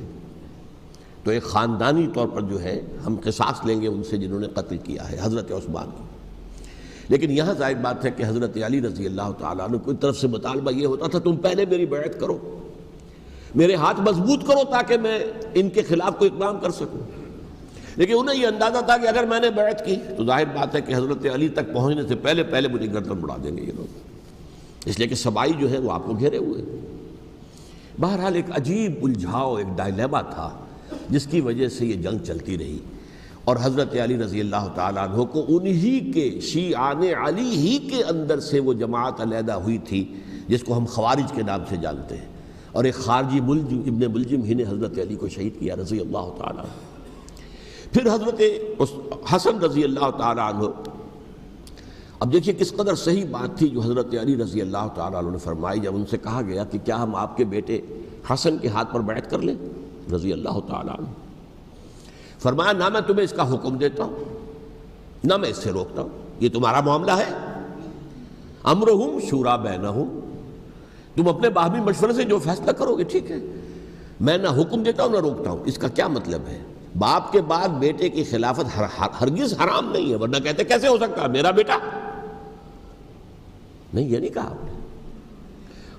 تو ایک خاندانی طور پر جو ہے ہم قصاص لیں گے ان سے جنہوں نے قتل کیا ہے حضرت عثمان کو. لیکن یہاں ظاہر بات ہے کہ حضرت علی رضی اللہ تعالیٰ عنہ کی طرف سے مطالبہ یہ ہوتا تھا تم پہلے میری بیعت کرو، میرے ہاتھ مضبوط کرو تاکہ میں ان کے خلاف کوئی اقدام کر سکوں. لیکن انہیں یہ اندازہ تھا کہ اگر میں نے بیعت کی تو ظاہر بات ہے کہ حضرت علی تک پہنچنے سے پہلے مجھے گردن اڑا دیں گے یہ لوگ، اس لیے کہ سبائی جو ہے وہ آپ کو گھیرے ہوئے. بہرحال ایک عجیب الجھاؤ، ایک ڈائلیما تھا جس کی وجہ سے یہ جنگ چلتی رہی. اور حضرت علی رضی اللہ تعالیٰ عنہ کو انہی کے شیعان علی ہی کے اندر سے وہ جماعت علیحدہ ہوئی تھی جس کو ہم خوارج کے نام سے جانتے ہیں، اور ایک خارجی ابن ملجم ہی نے حضرت علی کو شہید کیا رضی اللہ تعالیٰ عنہ. پھر حضرت حسن رضی اللہ تعالیٰ عنہ، اب دیکھیے کس قدر صحیح بات تھی جو حضرت علی رضی اللہ تعالیٰ عنہ نے فرمائی جب ان سے کہا گیا کہ کیا ہم آپ کے بیٹے حسن کے ہاتھ پر بیعت کر لیں رضی اللہ تعالیٰ عنہ. فرمایا نہ میں تمہیں اس کا حکم دیتا ہوں نہ میں اس سے روکتا ہوں، یہ تمہارا معاملہ ہے. امرہم شورا بینہم، تم اپنے باہمی مشورے سے جو فیصلہ کرو گے ٹھیک ہے، میں نہ حکم دیتا ہوں نہ روکتا ہوں. اس کا کیا مطلب ہے؟ باپ کے بعد بیٹے کی خلافت ہرگز حرام نہیں ہے، ورنہ کہتے کیسے ہو سکتا ہے میرا بیٹا؟ نہیں، یہ نہیں کہا آپ نے.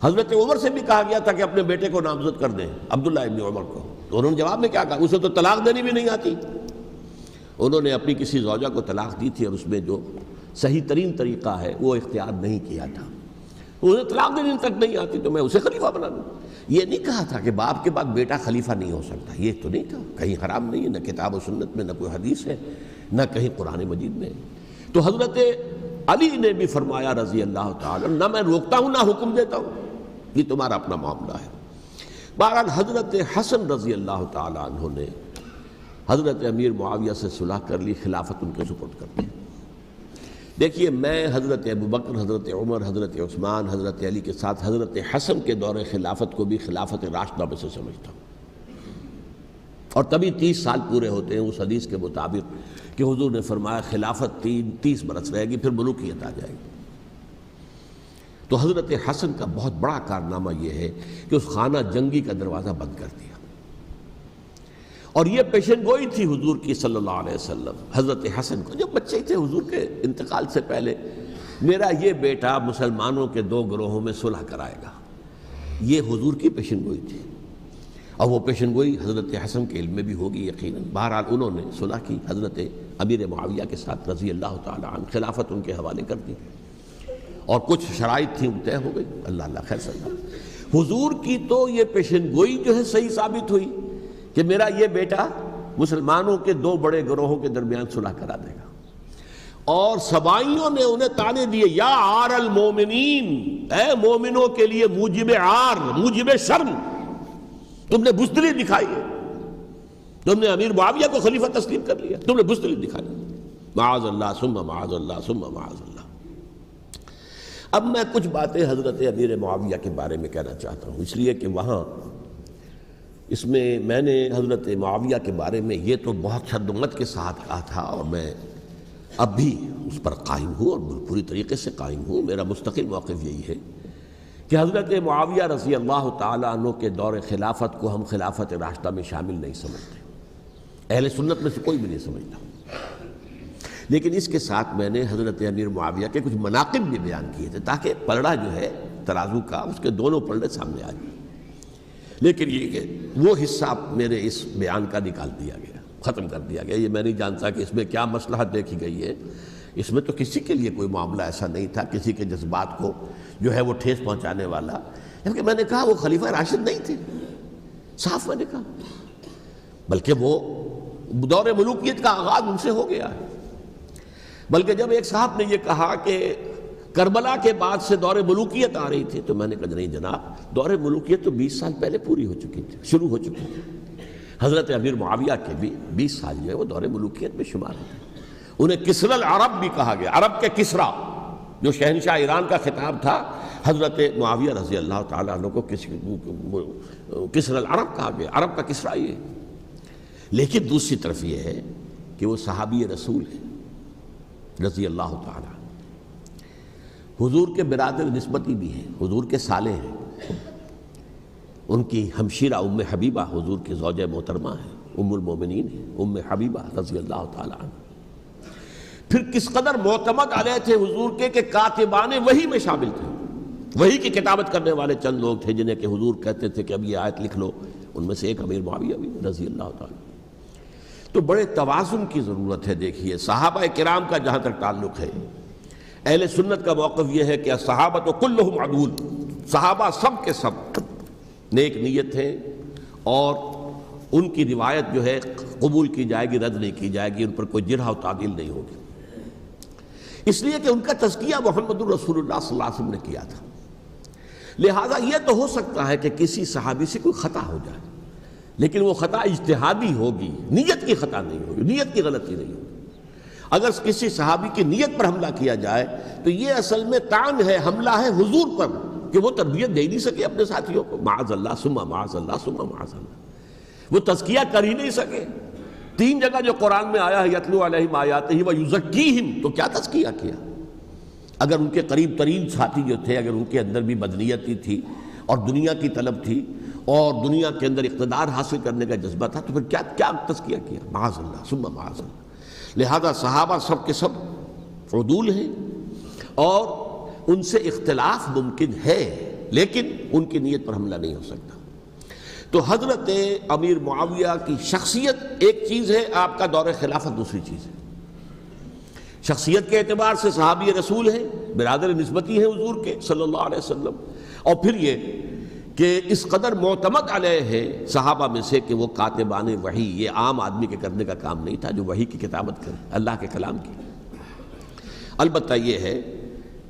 حضرت عمر سے بھی کہا گیا تھا کہ اپنے بیٹے کو نامزد کر دیں، عبداللہ ابن عمر کو، تو انہوں نے جواب میں کیا کہا؟ اسے تو طلاق دینی بھی نہیں آتی. انہوں نے اپنی کسی زوجہ کو طلاق دی تھی اور اس میں جو صحیح ترین طریقہ ہے وہ اختیار نہیں کیا تھا. انہیں طلاق دینی تک نہیں آتی تو میں اسے خلیفہ بنا دوں. یہ نہیں کہا تھا کہ باپ کے بعد بیٹا خلیفہ نہیں ہو سکتا، یہ تو نہیں تھا. کہیں حرام نہیں ہے، نہ کتاب و سنت میں، نہ کوئی حدیث ہے، نہ کہیں قرآن مجید میں. تو حضرت علی نے بھی فرمایا رضی اللہ تعالیٰ نہ میں روکتا ہوں نہ حکم دیتا ہوں، یہ تمہارا اپنا معاملہ ہے. بہرحال حضرت حسن رضی اللہ تعالیٰ عنہ نے حضرت امیر معاویہ سے صلح کر لی، خلافت ان کے سپرد کر دی. دیکھیے میں حضرت ابوبکر، حضرت عمر، حضرت عثمان، حضرت علی کے ساتھ حضرت حسن کے دور خلافت کو بھی خلافت راشدہ میں سے سمجھتا ہوں. اور تبھی 30 سال پورے ہوتے ہیں اس حدیث کے مطابق کہ حضور نے فرمایا خلافت 30 برس رہے گی پھر ملوکیت آ جائے گی. تو حضرت حسن کا بہت بڑا کارنامہ یہ ہے کہ اس خانہ جنگی کا دروازہ بند کر دیا. اور یہ پیشن گوئی تھی حضور کی صلی اللہ علیہ وسلم حضرت حسن کو، جب بچے تھے حضور کے انتقال سے پہلے، میرا یہ بیٹا مسلمانوں کے 2 گروہوں میں صلح کرائے گا. یہ حضور کی پیشن گوئی تھی، اور وہ پیشن گوئی حضرت حسن کے علم میں بھی ہوگی یقیناً. بہرحال انہوں نے صلح کی حضرت امیر معاویہ کے ساتھ رضی اللہ تعالیٰ عنہ، خلافت ان کے حوالے کر دی، اور کچھ شرائط تھیں طے ہو گئی. اللہ خیر صلی اللہ. حضور کی تو یہ پیشن گوئی جو ہے صحیح ثابت ہوئی کہ میرا یہ بیٹا مسلمانوں کے 2 بڑے گروہوں کے درمیان صلح کرا دے گا. اور سبائیوں نے انہیں تانے دیے، یا عار المومنین، اے مومنوں کے لیے موجب عار، موجب شرم تم نے بزدلی دکھائی ہے، تم نے امیر معاویہ کو خلیفہ تسلیم کر لیا، تم نے بزدلی دکھائی. معاذ اللہ ثم معاذ اللہ ثم معاذ اللہ. اب میں کچھ باتیں حضرت امیر معاویہ کے بارے میں کہنا چاہتا ہوں، اس لیے کہ وہاں اس میں میں نے حضرت معاویہ کے بارے میں یہ تو بہت شدت کے ساتھ کہا تھا، اور میں اب بھی اس پر قائم ہوں اور پوری طریقے سے قائم ہوں. میرا مستقل موقف یہی ہے کہ حضرت معاویہ رضی اللہ تعالیٰ عنہ کے دور خلافت کو ہم خلافت راشدہ میں شامل نہیں سمجھتے، اہل سنت میں سے کوئی بھی نہیں سمجھتا. لیکن اس کے ساتھ میں نے حضرت امیر معاویہ کے کچھ مناقب بھی بیان کیے تھے تاکہ پلڑا جو ہے ترازو کا اس کے دونوں پلڑے سامنے آ جائیں. لیکن یہ کہ وہ حصہ میرے اس بیان کا نکال دیا گیا، ختم کر دیا گیا. یہ میں نہیں جانتا کہ اس میں کیا مصلحت دیکھی گئی ہے. اس میں تو کسی کے لیے کوئی معاملہ ایسا نہیں تھا کسی کے جذبات کو جو ہے وہ ٹھیس پہنچانے والا. کیونکہ میں نے کہا وہ خلیفہ راشد نہیں تھے، صاف میں نے کہا، بلکہ وہ دور ملوکیت کا آغاز ان سے ہو گیا ہے۔ بلکہ جب ایک صاحب نے یہ کہا کہ کربلا کے بعد سے دور ملوکیت آ رہی تھی، تو میں نے کہا نہیں جناب، دور ملوکیت تو 20 سال پہلے پوری ہو چکی تھی، شروع ہو چکی تھی۔ حضرت امیر معاویہ کے بھی 20 سال جو ہے وہ دور ملوکیت میں شمار ہوتے ہیں۔ انہیں کسری العرب بھی کہا گیا، عرب کے کسریٰ، جو شہنشاہ ایران کا خطاب تھا، حضرت معاویہ رضی اللہ تعالیٰ عنہ کو کسری العرب کہا گیا، عرب کا کسریٰ یہ۔ لیکن دوسری طرف یہ ہے کہ وہ صحابی رسول ہیں رضی اللہ تعالیٰ، حضور کے برادر نسبتی بھی ہیں، حضور کے سالے ہیں، ان کی ہمشیرہ ام حبیبہ حضور کی زوجہ محترمہ ہیں، ام المومنین ہیں، ام حبیبہ رضی اللہ تعالیٰ عنہ۔ پھر کس قدر معتمد علیہ تھے حضور کے کہ کاتبان وحی میں شامل تھے، وحی کی کتابت کرنے والے چند لوگ تھے جنہیں کہ حضور کہتے تھے کہ اب یہ آیت لکھ لو، ان میں سے ایک امیر معاویہ بھی رضی اللہ تعالیٰ۔ تو بڑے توازن کی ضرورت ہے۔ دیکھیے صحابہ کرام کا جہاں تک تعلق ہے، اہل سنت کا موقف یہ ہے کہ صحابہ تو کلہم عدول، صحابہ سب کے سب نیک نیت ہیں، اور ان کی روایت جو ہے قبول کی جائے گی، رد نہیں کی جائے گی، ان پر کوئی جرح و تعدیل نہیں ہوگی، اس لیے کہ ان کا تزکیہ محمد الرسول اللہ صلی اللہ علیہ وسلم نے کیا تھا۔ لہٰذا یہ تو ہو سکتا ہے کہ کسی صحابی سے کوئی خطا ہو جائے، لیکن وہ خطا اجتہادی ہوگی، نیت کی خطا نہیں ہوگی، نیت کی غلطی نہیں ہوگی۔ اگر کسی صحابی کی نیت پر حملہ کیا جائے تو یہ اصل میں طعن ہے، حملہ ہے حضور پر کہ وہ تربیت دے ہی نہیں سکے اپنے ساتھیوں کو، معاذ اللہ ثم معاذ اللہ ثم معاذ اللہ، وہ تزکیہ کر ہی نہیں سکے۔ 3 جگہ جو قرآن میں آیا ہے یتلو علیہم آیاتہ ویزکیہم، تو کیا تزکیہ کیا؟ اگر ان کے قریب ترین ساتھی جو تھے، اگر ان کے اندر بھی بدنیتی تھی اور دنیا کی طلب تھی اور دنیا کے اندر اقتدار حاصل کرنے کا جذبہ تھا، تو پھر کیا تزکیہ کیا؟ معاذ اللہ ثم معاذ اللہ۔ لہذا صحابہ سب کے سب عدول ہیں، اور ان سے اختلاف ممکن ہے، لیکن ان کی نیت پر حملہ نہیں ہو سکتا۔ تو حضرت امیر معاویہ کی شخصیت ایک چیز ہے، آپ کا دور خلافت دوسری چیز ہے۔ شخصیت کے اعتبار سے صحابی رسول ہیں، برادر نسبتی ہیں حضور کے صلی اللہ علیہ وسلم، اور پھر یہ کہ اس قدر معتمد علیہ ہے صحابہ میں سے کہ وہ کاتبان وحی، یہ عام آدمی کے کرنے کا کام نہیں تھا جو وحی کی کتابت کرے، اللہ کے کلام کی۔ البتہ یہ ہے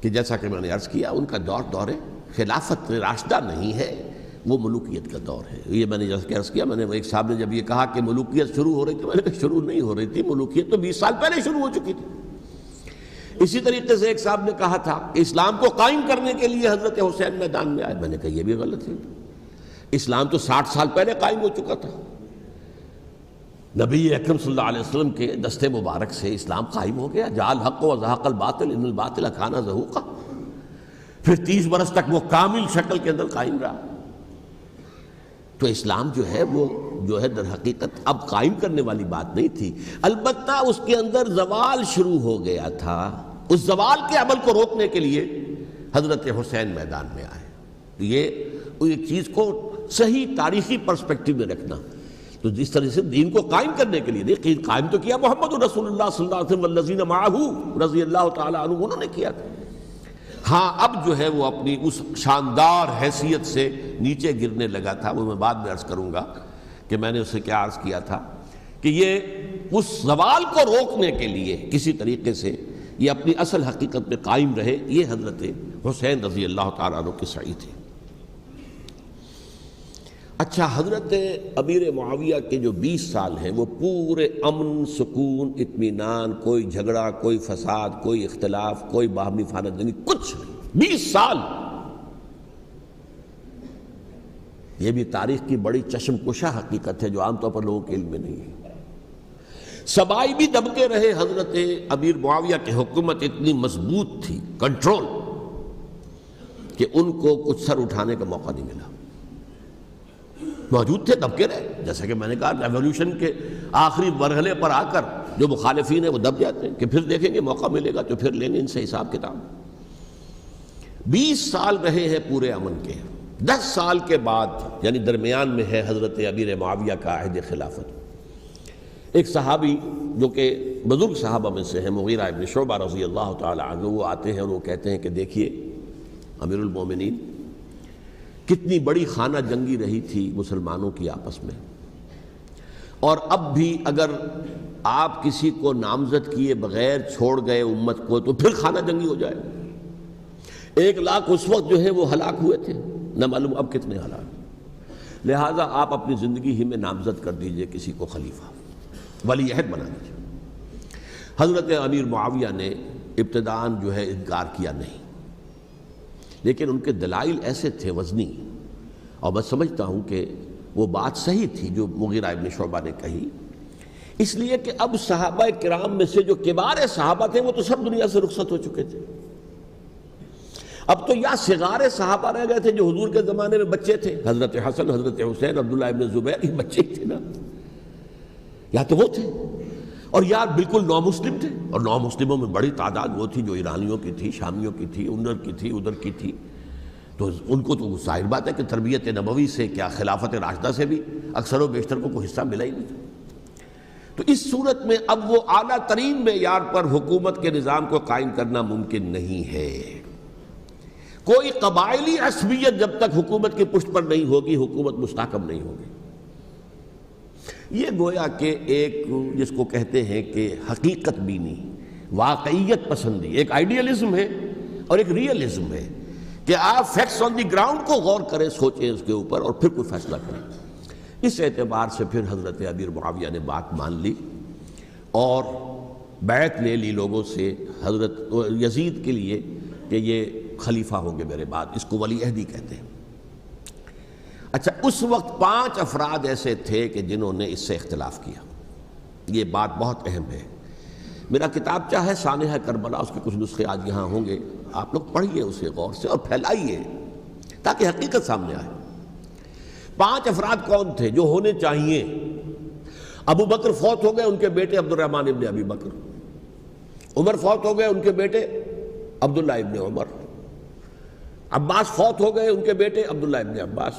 کہ جیسا کہ میں نے عرض کیا، ان کا دور خلافت راشدہ نہیں ہے، وہ ملوکیت کا دور ہے۔ یہ میں نے جیسا کہ عرض کیا، میں نے ایک صاحب نے جب یہ کہا کہ ملوکیت شروع ہو رہی تھی، میں نے کہا شروع نہیں ہو رہی تھی، ملوکیت تو 20 سال پہلے شروع ہو چکی تھی۔ اسی طریقے سے ایک صاحب نے کہا تھا کہ اسلام کو قائم کرنے کے لیے حضرت حسین میدان میں آئے، میں نے کہا یہ بھی غلط ہے، اسلام تو 60 سال پہلے قائم ہو چکا تھا، نبی اکرم صلی اللہ علیہ وسلم کے دست مبارک سے اسلام قائم ہو گیا، جاء الحق وزهق الباطل ان الباطل کان زہوقا، پھر 30 برس تک وہ کامل شکل کے اندر قائم رہا۔ تو اسلام جو ہے وہ در حقیقت اب قائم کرنے والی بات نہیں تھی، البتہ اس کے اندر زوال شروع ہو گیا تھا، اس زوال کے عمل کو روکنے کے لیے حضرت حسین میدان میں آئے۔ یہ ایک چیز کو صحیح تاریخی پرسپیکٹو میں رکھنا، تو جس طرح سے دین کو قائم کرنے کے لیے دیکھیں، قائم تو کیا محمد رسول اللہ صلی اللہ علیہ وسلم والذین معہ رضی اللہ تعالیٰ عنہ، انہوں نے کیا تھا۔ ہاں اب جو ہے وہ اپنی اس شاندار حیثیت سے نیچے گرنے لگا تھا، وہ میں بعد میں عرض کروں گا کہ میں نے اسے کیا عرض کیا تھا کہ یہ اس زوال کو روکنے کے لیے کسی طریقے سے یہ اپنی اصل حقیقت میں قائم رہے، یہ حضرت حسین رضی اللہ تعالیٰ عنہ کی سعی تھی۔ اچھا، حضرت امیر معاویہ کے جو 20 سال ہیں وہ پورے امن، سکون، اطمینان، کوئی جھگڑا، کوئی فساد، کوئی اختلاف، کوئی باہمی فانت جنگی، کچھ نہیں، 20 سال۔ یہ بھی تاریخ کی بڑی چشم کشا حقیقت ہے جو عام طور پر لوگوں کے علم میں نہیں ہے۔ سبائی بھی دبکے رہے، حضرت امیر معاویہ کی حکومت اتنی مضبوط تھی، کنٹرول، کہ ان کو کچھ سر اٹھانے کا موقع نہیں ملا، موجود تھے، دب کے رہے۔ جیسا کہ میں نے کہا، ریولوشن کے آخری مرحلے پر آ کر جو مخالفین ہیں وہ دب جاتے ہیں کہ پھر دیکھیں گے، موقع ملے گا تو پھر لیں گے ان سے حساب کتاب۔ 20 سال رہے ہیں پورے امن کے۔ 10 سال کے بعد یعنی درمیان میں ہے حضرت امیر معاویہ کا عہد خلافت۔ ایک صحابی جو کہ بزرگ صحابہ میں سے ہیں، مغیرہ ابن شعبہ رضی اللہ تعالی عنہ، وہ آتے ہیں اور وہ کہتے ہیں کہ دیکھیے امیر المومنین، کتنی بڑی خانہ جنگی رہی تھی مسلمانوں کی آپس میں، اور اب بھی اگر آپ کسی کو نامزد کیے بغیر چھوڑ گئے امت کو تو پھر خانہ جنگی ہو جائے. 1 لاکھ اس وقت جو ہے وہ ہلاک ہوئے تھے، نہ معلوم اب کتنے ہلاک. لہٰذا آپ اپنی زندگی ہی میں نامزد کر دیجئے کسی کو خلیفہ، ولی عہد بنا دیجئے. حضرت امیر معاویہ نے ابتداً جو ہے انکار کیا نہیں، لیکن ان کے دلائل ایسے تھے وزنی، اور میں سمجھتا ہوں کہ وہ بات صحیح تھی جو مغیرہ ابن شعبہ نے کہی، اس لیے کہ اب صحابہ کرام میں سے جو کبار صحابہ تھے وہ تو سب دنیا سے رخصت ہو چکے تھے. اب تو یا صغار صحابہ رہ گئے تھے جو حضور کے زمانے میں بچے تھے، حضرت حسن، حضرت حسین، عبداللہ ابن زبیر، یہ بچے ہی تھے نا، یا تو وہ تھے، اور یا بالکل نو مسلم تھے. اور نو مسلموں میں بڑی تعداد وہ تھی جو ایرانیوں کی تھی، شامیوں کی تھی، ادھر کی تھی، ادھر کی تھی. تو ان کو تو ظاہر بات ہے کہ تربیت نبوی سے کیا خلافت راشدہ سے بھی اکثر و بیشتر کو کوئی حصہ ملا ہی نہیں تھا. تو اس صورت میں اب وہ اعلیٰ ترین معیار پر حکومت کے نظام کو قائم کرنا ممکن نہیں ہے. کوئی قبائلی عصبیت جب تک حکومت کی پشت پر نہیں ہوگی، حکومت مستحکم نہیں ہوگی. یہ گویا کہ ایک جس کو کہتے ہیں کہ حقیقت بینی، واقعیت پسندی، ایک آئیڈیلزم ہے اور ایک ریئلزم ہے کہ آپ فیکٹس آن دی گراؤنڈ کو غور کریں، سوچیں اس کے اوپر اور پھر کوئی فیصلہ کریں. اس اعتبار سے پھر حضرت امیر معاویہ نے بات مان لی اور بیعت لے لی لوگوں سے حضرت یزید کے لیے کہ یہ خلیفہ ہوں گے میرے بعد. اس کو ولی عہدی کہتے ہیں. اچھا، اس وقت 5 افراد ایسے تھے کہ جنہوں نے اس سے اختلاف کیا. یہ بات بہت اہم ہے. میرا کتابچہ ہے سانحہ کربلا، اس کے کچھ نسخے آج یہاں ہوں گے، آپ لوگ پڑھیے اسے غور سے اور پھیلائیے تاکہ حقیقت سامنے آئے. 5 افراد کون تھے جو ہونے چاہیے؟ ابو بکر فوت ہو گئے، ان کے بیٹے عبد الرحمن ابن ابی بکر. عمر فوت ہو گئے، ان کے بیٹے عبداللہ ابن عمر. عباس فوت ہو گئے، ان کے بیٹے عبداللہ ابن عباس.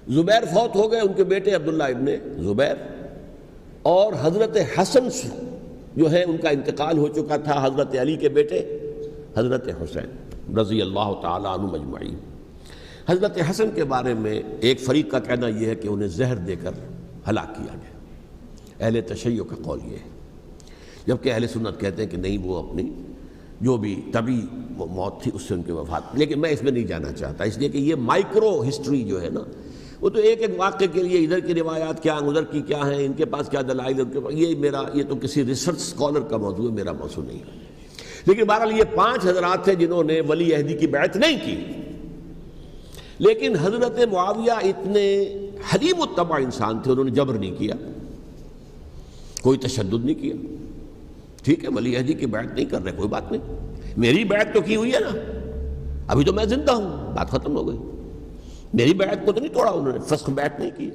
زبیر فوت ہو گئے، ان کے بیٹے عبداللہ ابن زبیر. اور حضرت حسن جو ہے ان کا انتقال ہو چکا تھا، حضرت علی کے بیٹے حضرت حسین رضی اللہ تعالی عنہ مجمعین. حضرت حسن کے بارے میں ایک فریق کا کہنا یہ ہے کہ انہیں زہر دے کر ہلاک کیا گیا. اہل تشیع کا قول یہ ہے، جبکہ اہل سنت کہتے ہیں کہ نہیں، وہ اپنی جو بھی طبی موت تھی اس سے ان کی وفات. لیکن میں اس میں نہیں جانا چاہتا، اس لیے کہ یہ مائکرو ہسٹری جو ہے نا، وہ تو ایک ایک واقعے کے لیے ادھر کی روایات کیا، ادھر کی کیا ہیں، ان کے پاس کیا دلائل، یہ تو کسی ریسرچ اسکالر کا موضوع ہے، میرا موضوع نہیں ہے. لیکن بہرحال یہ 5 حضرات تھے جنہوں نے ولی عہدی کی بیعت نہیں کی. لیکن حضرت معاویہ اتنے حلیم الطبع انسان تھے، انہوں نے جبر نہیں کیا، کوئی تشدد نہیں کیا. ٹھیک ہے، ولی عہدی کی بیعت نہیں کر رہے، کوئی بات نہیں، میری بیعت تو کی ہوئی ہے نا، ابھی تو میں زندہ ہوں، بات ختم ہو گئی. میری بیعت کو تو نہیں توڑا انہوں نے، فسخ بیعت نہیں کی.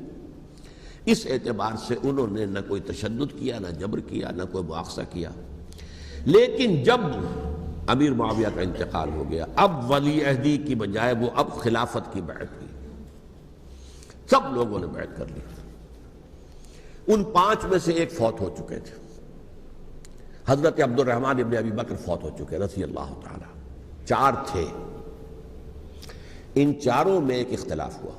اس اعتبار سے انہوں نے نہ کوئی تشدد کیا، نہ جبر کیا، نہ کوئی مواخذہ کیا. لیکن جب امیر معاویہ کا انتقال ہو گیا، اب ولی عہدی کی بجائے وہ اب خلافت کی بیعت کی. سب لوگوں نے بیعت کر لی. ان 5 میں سے ایک فوت ہو چکے تھے. حضرت عبد الرحمن ابن ابی بکر فوت ہو چکے رضی اللہ تعالی. 4 تھے. ان 4 میں ایک اختلاف ہوا.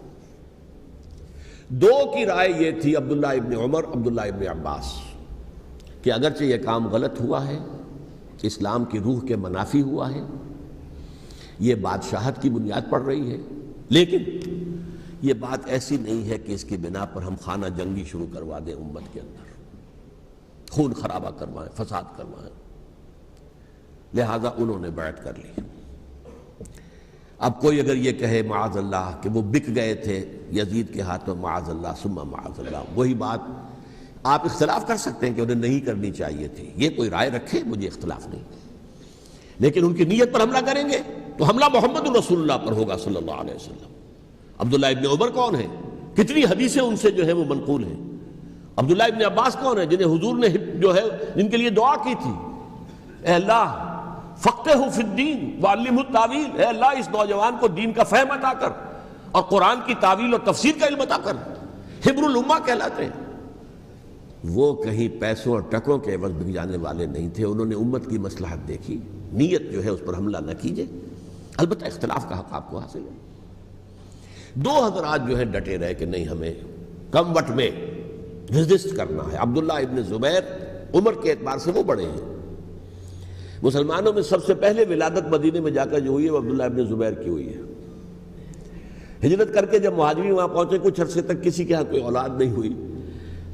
2 کی رائے یہ تھی، عبداللہ ابن عمر، عبداللہ ابن عباس، کہ اگرچہ یہ کام غلط ہوا ہے، اسلام کی روح کے منافی ہوا ہے، یہ بادشاہت کی بنیاد پڑ رہی ہے، لیکن یہ بات ایسی نہیں ہے کہ اس کی بنا پر ہم خانہ جنگی شروع کروا دیں، امت کے اندر خون خرابہ کروائیں، فساد کروائیں. لہذا انہوں نے بیعت کر لی. اب کوئی اگر یہ کہے معاذ اللہ کہ وہ بک گئے تھے یزید کے ہاتھ میں، معاذ اللہ ثم معاذ اللہ، وہی بات آپ اختلاف کر سکتے ہیں کہ انہیں نہیں کرنی چاہیے تھی، یہ کوئی رائے رکھے، مجھے اختلاف نہیں. لیکن ان کی نیت پر حملہ کریں گے تو حملہ محمد رسول اللہ پر ہوگا صلی اللہ علیہ وسلم. عبداللہ ابن عمر کون ہیں؟ کتنی حدیثیں ان سے جو ہے وہ منقول ہیں. عبداللہ ابن عباس کون ہیں؟ جنہیں حضور نے جو ہے جن کے لیے دعا کی تھی، اے اللہ فقہہ فی الدین وعلمہ التاویل، اے اللہ اس نوجوان کو دین کا فہم عطا کر اور قرآن کی تعویل اور تفسیر کا علم عطا کر. حبر الامہ کہلاتے ہیں. وہ کہیں پیسوں اور ٹکوں کے عوض بک جانے والے نہیں تھے. انہوں نے امت کی مصلحت دیکھی. نیت جو ہے اس پر حملہ نہ کیجئے، البتہ اختلاف کا حق آپ کو حاصل ہے. 2 حضرات جو ہے ڈٹے رہے کہ نہیں، ہمیں کم وٹ میں رزسٹ کرنا ہے۔ عبداللہ ابن زبیر عمر کے اعتبار سے وہ بڑے ہیں، مسلمانوں میں سب سے پہلے ولادت مدینے میں جا کر جو ہوئی ہے وہ عبداللہ ابن زبیر کی ہوئی ہے۔ ہجرت کر کے جب مہاجرین وہاں پہنچے، کچھ عرصے تک کسی کے ہاں کوئی اولاد نہیں ہوئی،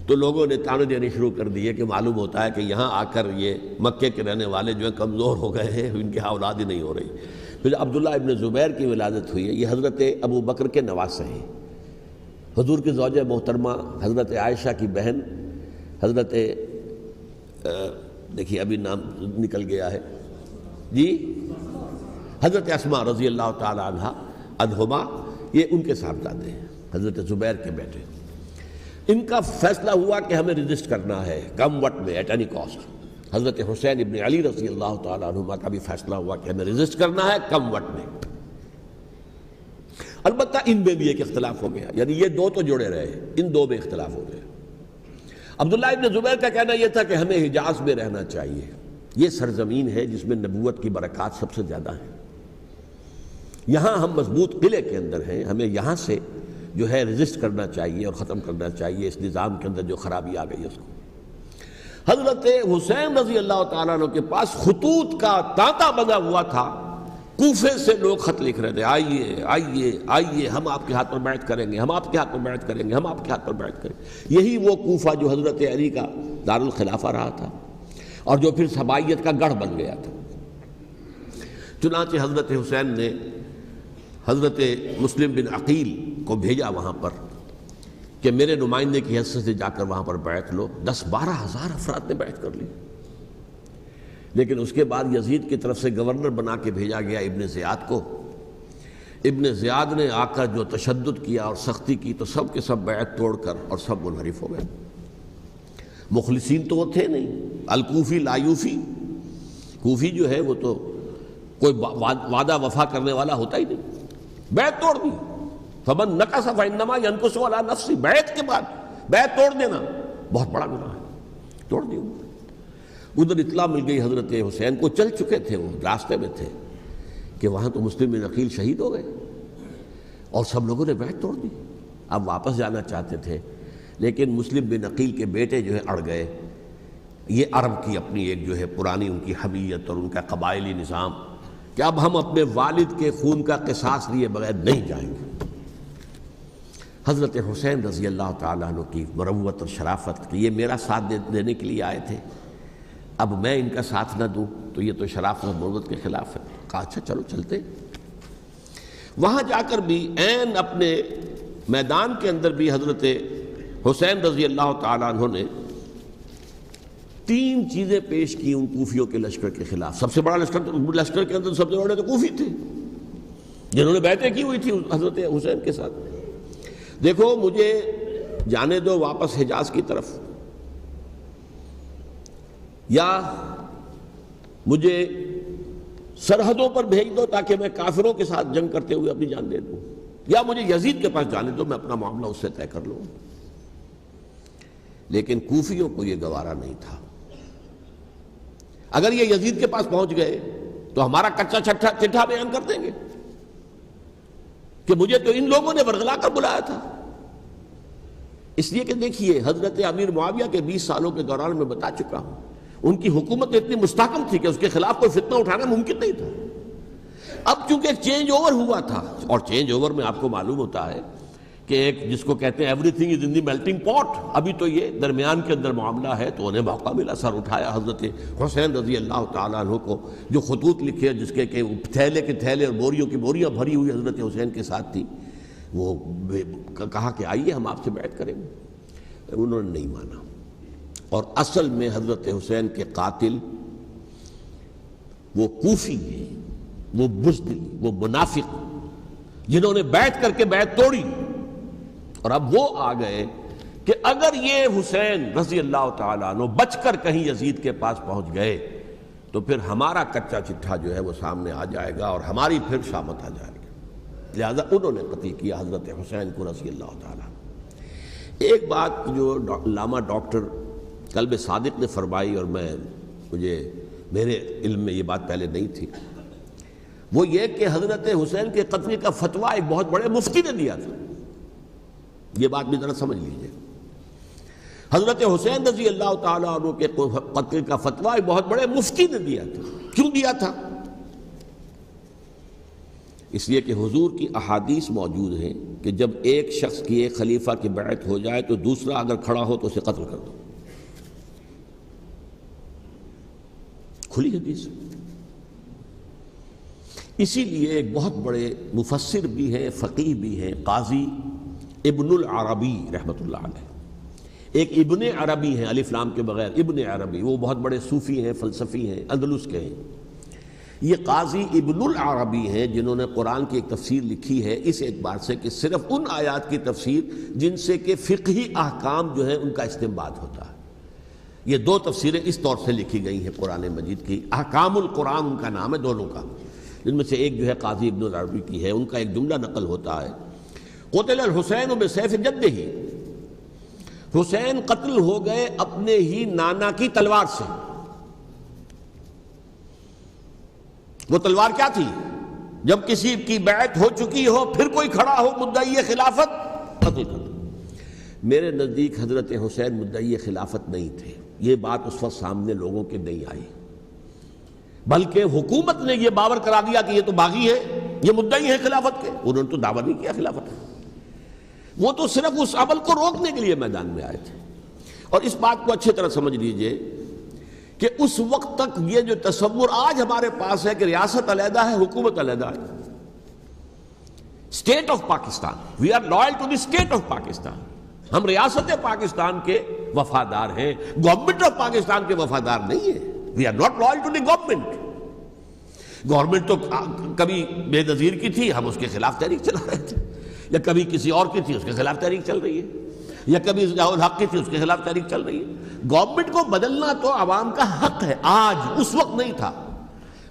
تو لوگوں نے تانے دینے شروع کر دیے کہ معلوم ہوتا ہے کہ یہاں آ کر یہ مکے کے رہنے والے جو ہیں کمزور ہو گئے ہیں، ان کے ہاں اولاد ہی نہیں ہو رہی۔ پھر عبداللہ ابن زبیر کی ولادت ہوئی ہے، یہ حضرت ابو بکر کے نواسے ہیں، حضور کی زوجہ محترمہ حضرت عائشہ کی بہن حضرت دیکھیے ابھی نام نکل گیا ہے جی، حضرت اسماء رضی اللہ تعالی عنہ عنہما، یہ ان کے صاحبزادے ہیں، حضرت زبیر کے بیٹے۔ ان کا فیصلہ ہوا کہ ہمیں رجسٹ کرنا ہے کم وقت میں، ایٹ اینی کاسٹ۔ حضرت حسین ابن علی رضی اللہ تعالی عنہما کا بھی فیصلہ ہوا کہ ہمیں رجسٹ کرنا ہے کم وقت میں۔ البتہ ان میں بھی ایک اختلاف ہو گیا، یعنی یہ دو تو جڑے رہے، ان دو میں اختلاف ہو گیا۔ عبداللہ ابن زبیر کا کہنا یہ تھا کہ ہمیں حجاز میں رہنا چاہیے، یہ سرزمین ہے جس میں نبوت کی برکات سب سے زیادہ ہیں، یہاں ہم مضبوط قلعے کے اندر ہیں، ہمیں یہاں سے جو ہے رجسٹ کرنا چاہیے اور ختم کرنا چاہیے اس نظام کے اندر جو خرابی آ گئی اس کو۔ حضرت حسین رضی اللہ تعالیٰ عنہ کے پاس خطوط کا تانتا بنا ہوا تھا، کوفے سے لوگ خط لکھ رہے تھے، آئیے آئیے آئیے، ہم آپ کے ہاتھ پر بیعت کریں گے، ہم آپ کے ہاتھ پر بیعت کریں گے، ہم آپ کے ہاتھ پر بیعت کریں گے۔ یہی وہ کوفہ جو حضرت علی کا دارالخلافہ رہا تھا اور جو پھر سبائیت کا گڑھ بن گیا تھا۔ چنانچہ حضرت حسین نے حضرت مسلم بن عقیل کو بھیجا وہاں پر کہ میرے نمائندے کی حیثیت سے جا کر وہاں پر بیعت لو۔ 10-12 ہزار افراد نے بیعت کر لی، لیکن اس کے بعد یزید کی طرف سے گورنر بنا کے بھیجا گیا ابن زیاد کو۔ ابن زیاد نے آ کر جو تشدد کیا اور سختی کی تو سب کے سب بیعت توڑ کر اور سب منحرف ہو گئے۔ مخلصین تو وہ تھے نہیں، الکوفی لایوفی، کوفی جو ہے وہ تو کوئی وعدہ وفا کرنے والا ہوتا ہی نہیں، بیعت توڑ دی۔ فمن نقص فانما ينقص على نفسه، بیعت کے بعد بیعت توڑ دینا بہت بڑا گناہ ہے، توڑ دی۔ ادھر اطلاع مل گئی حضرت حسین کو، چل چکے تھے وہ، راستے میں تھے کہ وہاں تو مسلم بن عقیل شہید ہو گئے اور سب لوگوں نے بیعت توڑ دی۔ اب واپس جانا چاہتے تھے لیکن مسلم بن عقیل کے بیٹے جو ہے اڑ گئے۔ یہ عرب کی اپنی ایک جو ہے پرانی ان کی حمیت اور ان کا قبائلی نظام کہ اب ہم اپنے والد کے خون کا قصاص لیے بغیر نہیں جائیں گے۔ حضرت حسین رضی اللہ تعالیٰ عنہ کی مروت اور شرافت کہ یہ میرا ساتھ دینے کے لیے آئے تھے، اب میں ان کا ساتھ نہ دوں تو یہ تو شرافت اور مروت کے خلاف ہے۔ کہا اچھا چلو چلتے۔ وہاں جا کر بھی عین اپنے میدان کے اندر بھی حضرت حسین رضی اللہ تعالیٰ عنہ نے 3 چیزیں پیش کی ان کوفیوں کے لشکر کے خلاف۔ سب سے بڑا لشکر کے اندر سب سے بڑے تو کوفی تھے جنہوں نے بیعتیں کی ہوئی تھی حضرت حسین کے ساتھ۔ دیکھو مجھے جانے دو واپس حجاز کی طرف، یا مجھے سرحدوں پر بھیج دو تاکہ میں کافروں کے ساتھ جنگ کرتے ہوئے اپنی جان دے دوں، یا مجھے یزید کے پاس جانے دو، میں اپنا معاملہ اس سے طے کر لوں۔ لیکن کوفیوں کو یہ گوارا نہیں تھا۔ اگر یہ یزید کے پاس پہنچ گئے تو ہمارا کچا چٹھا بیان کر دیں گے کہ مجھے تو ان لوگوں نے ورغلا کر بلایا تھا۔ اس لیے کہ دیکھیے حضرت امیر معاویہ کے 20 سالوں کے دوران میں بتا چکا ہوں، ان کی حکومت اتنی مستحکم تھی کہ اس کے خلاف کوئی فتنہ اٹھانا ممکن نہیں تھا۔ اب چونکہ ایک چینج اوور ہوا تھا، اور چینج اوور میں آپ کو معلوم ہوتا ہے کہ ایک جس کو کہتے ہیں every thing is in the melting پاٹ، ابھی تو یہ درمیان کے اندر معاملہ ہے، تو انہیں موقع ملا، سر اٹھایا حضرت حسین رضی اللہ تعالیٰ عنہ کو، جو خطوط لکھے جس کے کہ تھیلے کے تھیلے اور بوریوں کی بوریاں بھری ہوئی حضرت حسین کے ساتھ تھی، وہ کہا کہ آئیے ہم آپ سے بیعت کریں گے۔ انہوں نے نہیں مانا، اور اصل میں حضرت حسین کے قاتل وہ کوفی ہیں، وہ بزدل، وہ منافق جنہوں نے بیعت کر کے بیعت توڑی، اور اب وہ آ گئے کہ اگر یہ حسین رضی اللہ تعالیٰ عنہ بچ کر کہیں یزید کے پاس پہنچ گئے تو پھر ہمارا کچا چٹھا جو ہے وہ سامنے آ جائے گا اور ہماری پھر شامت آ جائے گی۔ لہذا انہوں نے قتل کیا حضرت حسین کو رضی اللہ تعالیٰ۔ ایک بات جو علامہ ڈاکٹر قلب صادق نے فرمائی، اور مجھے میرے علم میں یہ بات پہلے نہیں تھی، وہ یہ کہ حضرت حسین کے قتل کا فتویٰ ایک بہت بڑے مفتی نے دیا تھا۔ یہ بات بھی ذرا سمجھ لیجئے۔ حضرت حسین رضی اللہ تعالیٰ عنہ کے قتل کا فتویٰ ایک بہت بڑے مفتی نے دیا تھا. کیوں دیا تھا؟ اس لیے کہ حضور کی احادیث موجود ہیں کہ جب ایک شخص کی ایک خلیفہ کی بیعت ہو جائے تو دوسرا اگر کھڑا ہو تو اسے قتل کر دو. کھلی حدیث. اسی لیے ایک بہت بڑے مفسر بھی ہیں، فقیہ بھی ہیں، قاضی ابن العربی رحمۃ اللہ علیہ. ایک ابن عربی ہیں الف لام کے بغیر، ابن عربی، وہ بہت بڑے صوفی ہیں، فلسفی ہیں، اندلس کے ہیں. یہ قاضی ابن العربی ہیں جنہوں نے قرآن کی ایک تفسیر لکھی ہے اس اعتبار سے کہ صرف ان آیات کی تفسیر جن سے کہ فقہی احکام جو ہیں ان کا استنباط ہوتا ہے. یہ دو تفسیریں اس طور سے لکھی گئی ہیں قرآن مجید کی. احکام القرآن ان کا نام ہے دونوں کا، جن میں سے ایک جو ہے قاضی ابن العربی کی ہے. ان کا ایک جملہ نقل ہوتا ہے، قتل الحسین بسیف جدہ، حسین قتل ہو گئے اپنے ہی نانا کی تلوار سے. وہ تلوار کیا تھی؟ جب کسی کی بیعت ہو چکی ہو پھر کوئی کھڑا ہو مدعی خلافت، قتل کر دو. میرے نزدیک حضرت حسین مدعی خلافت نہیں تھے. یہ بات اس وقت سامنے لوگوں کے نہیں آئی، بلکہ حکومت نے یہ باور کرا دیا کہ یہ تو باغی ہے، یہ مدعی ہے خلافت کے. انہوں نے تو دعویٰ نہیں کیا خلافت کا، وہ تو صرف اس عمل کو روکنے کے لیے میدان میں آئے تھے. اور اس بات کو اچھی طرح سمجھ لیجئے کہ اس وقت تک یہ جو تصور آج ہمارے پاس ہے کہ ریاست علیحدہ ہے، حکومت علیحدہ ہے. State of Pakistan, we are loyal to the state of Pakistan. ہم ریاست پاکستان کے وفادار ہیں، گورنمنٹ آف پاکستان کے وفادار نہیں ہیں. We are not loyal to the government. Government تو کبھی بے نظیر کی تھی، ہم اس کے خلاف تحریک چلا رہے تھے، یا کبھی کسی اور کی تھی اس کے خلاف تحریک چل رہی ہے، یا کبھی ضیاء الحق کی تھی اس کے خلاف تحریک چل رہی ہے. گورنمنٹ کو بدلنا تو عوام کا حق ہے. آج اس وقت نہیں تھا.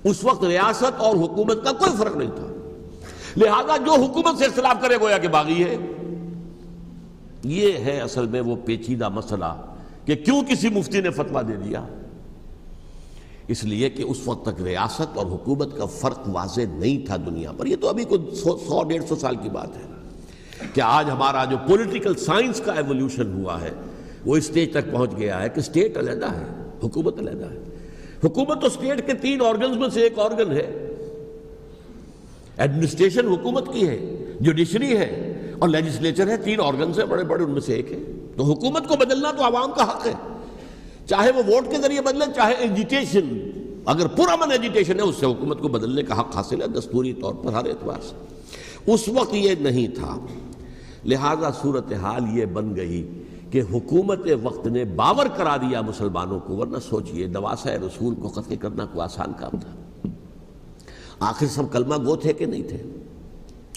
اس وقت ریاست اور حکومت کا کوئی فرق نہیں تھا. لہذا جو حکومت سے اختلاف کرے گویا کہ باغی ہے. یہ ہے اصل میں وہ پیچیدہ مسئلہ کہ کیوں کسی مفتی نے فتویٰ دے دیا. اس لیے کہ اس وقت تک ریاست اور حکومت کا فرق واضح نہیں تھا دنیا پر. یہ تو ابھی کوئی 100-150 سال کی بات ہے کہ آج ہمارا جو پولیٹیکل سائنس کا ایولیوشن ہوا ہے وہ اس اسٹیج تک پہنچ گیا ہے کہ اسٹیٹ علیحدہ ہے، حکومت علیحدہ ہے. حکومت تو اسٹیٹ کے 3 آرگنز میں سے ایک آرگن ہے. ایڈمنسٹریشن حکومت کی ہے، جوڈیشری ہے اور لیجسلیچر ہے. 3 آرگنز ہیں بڑے بڑے، ان میں سے ایک ہے. تو حکومت کو بدلنا تو عوام کا حق ہے، چاہے وہ ووٹ کے ذریعے بدلیں چاہے ایجیٹیشن. اگر پرامن ایجیٹیشن ہے اس سے حکومت کو بدلنے کا حق حاصل ہے دستوری طور پر ہر اعتبار سے. اس وقت یہ نہیں تھا. لہذا صورتحال یہ بن گئی کہ حکومت وقت نے باور کرا دیا مسلمانوں کو. ورنہ سوچئے نواسہ رسول کو قتل کرنا کوئی آسان کام تھا. آخر سب کلمہ گو تھے کہ نہیں تھے؟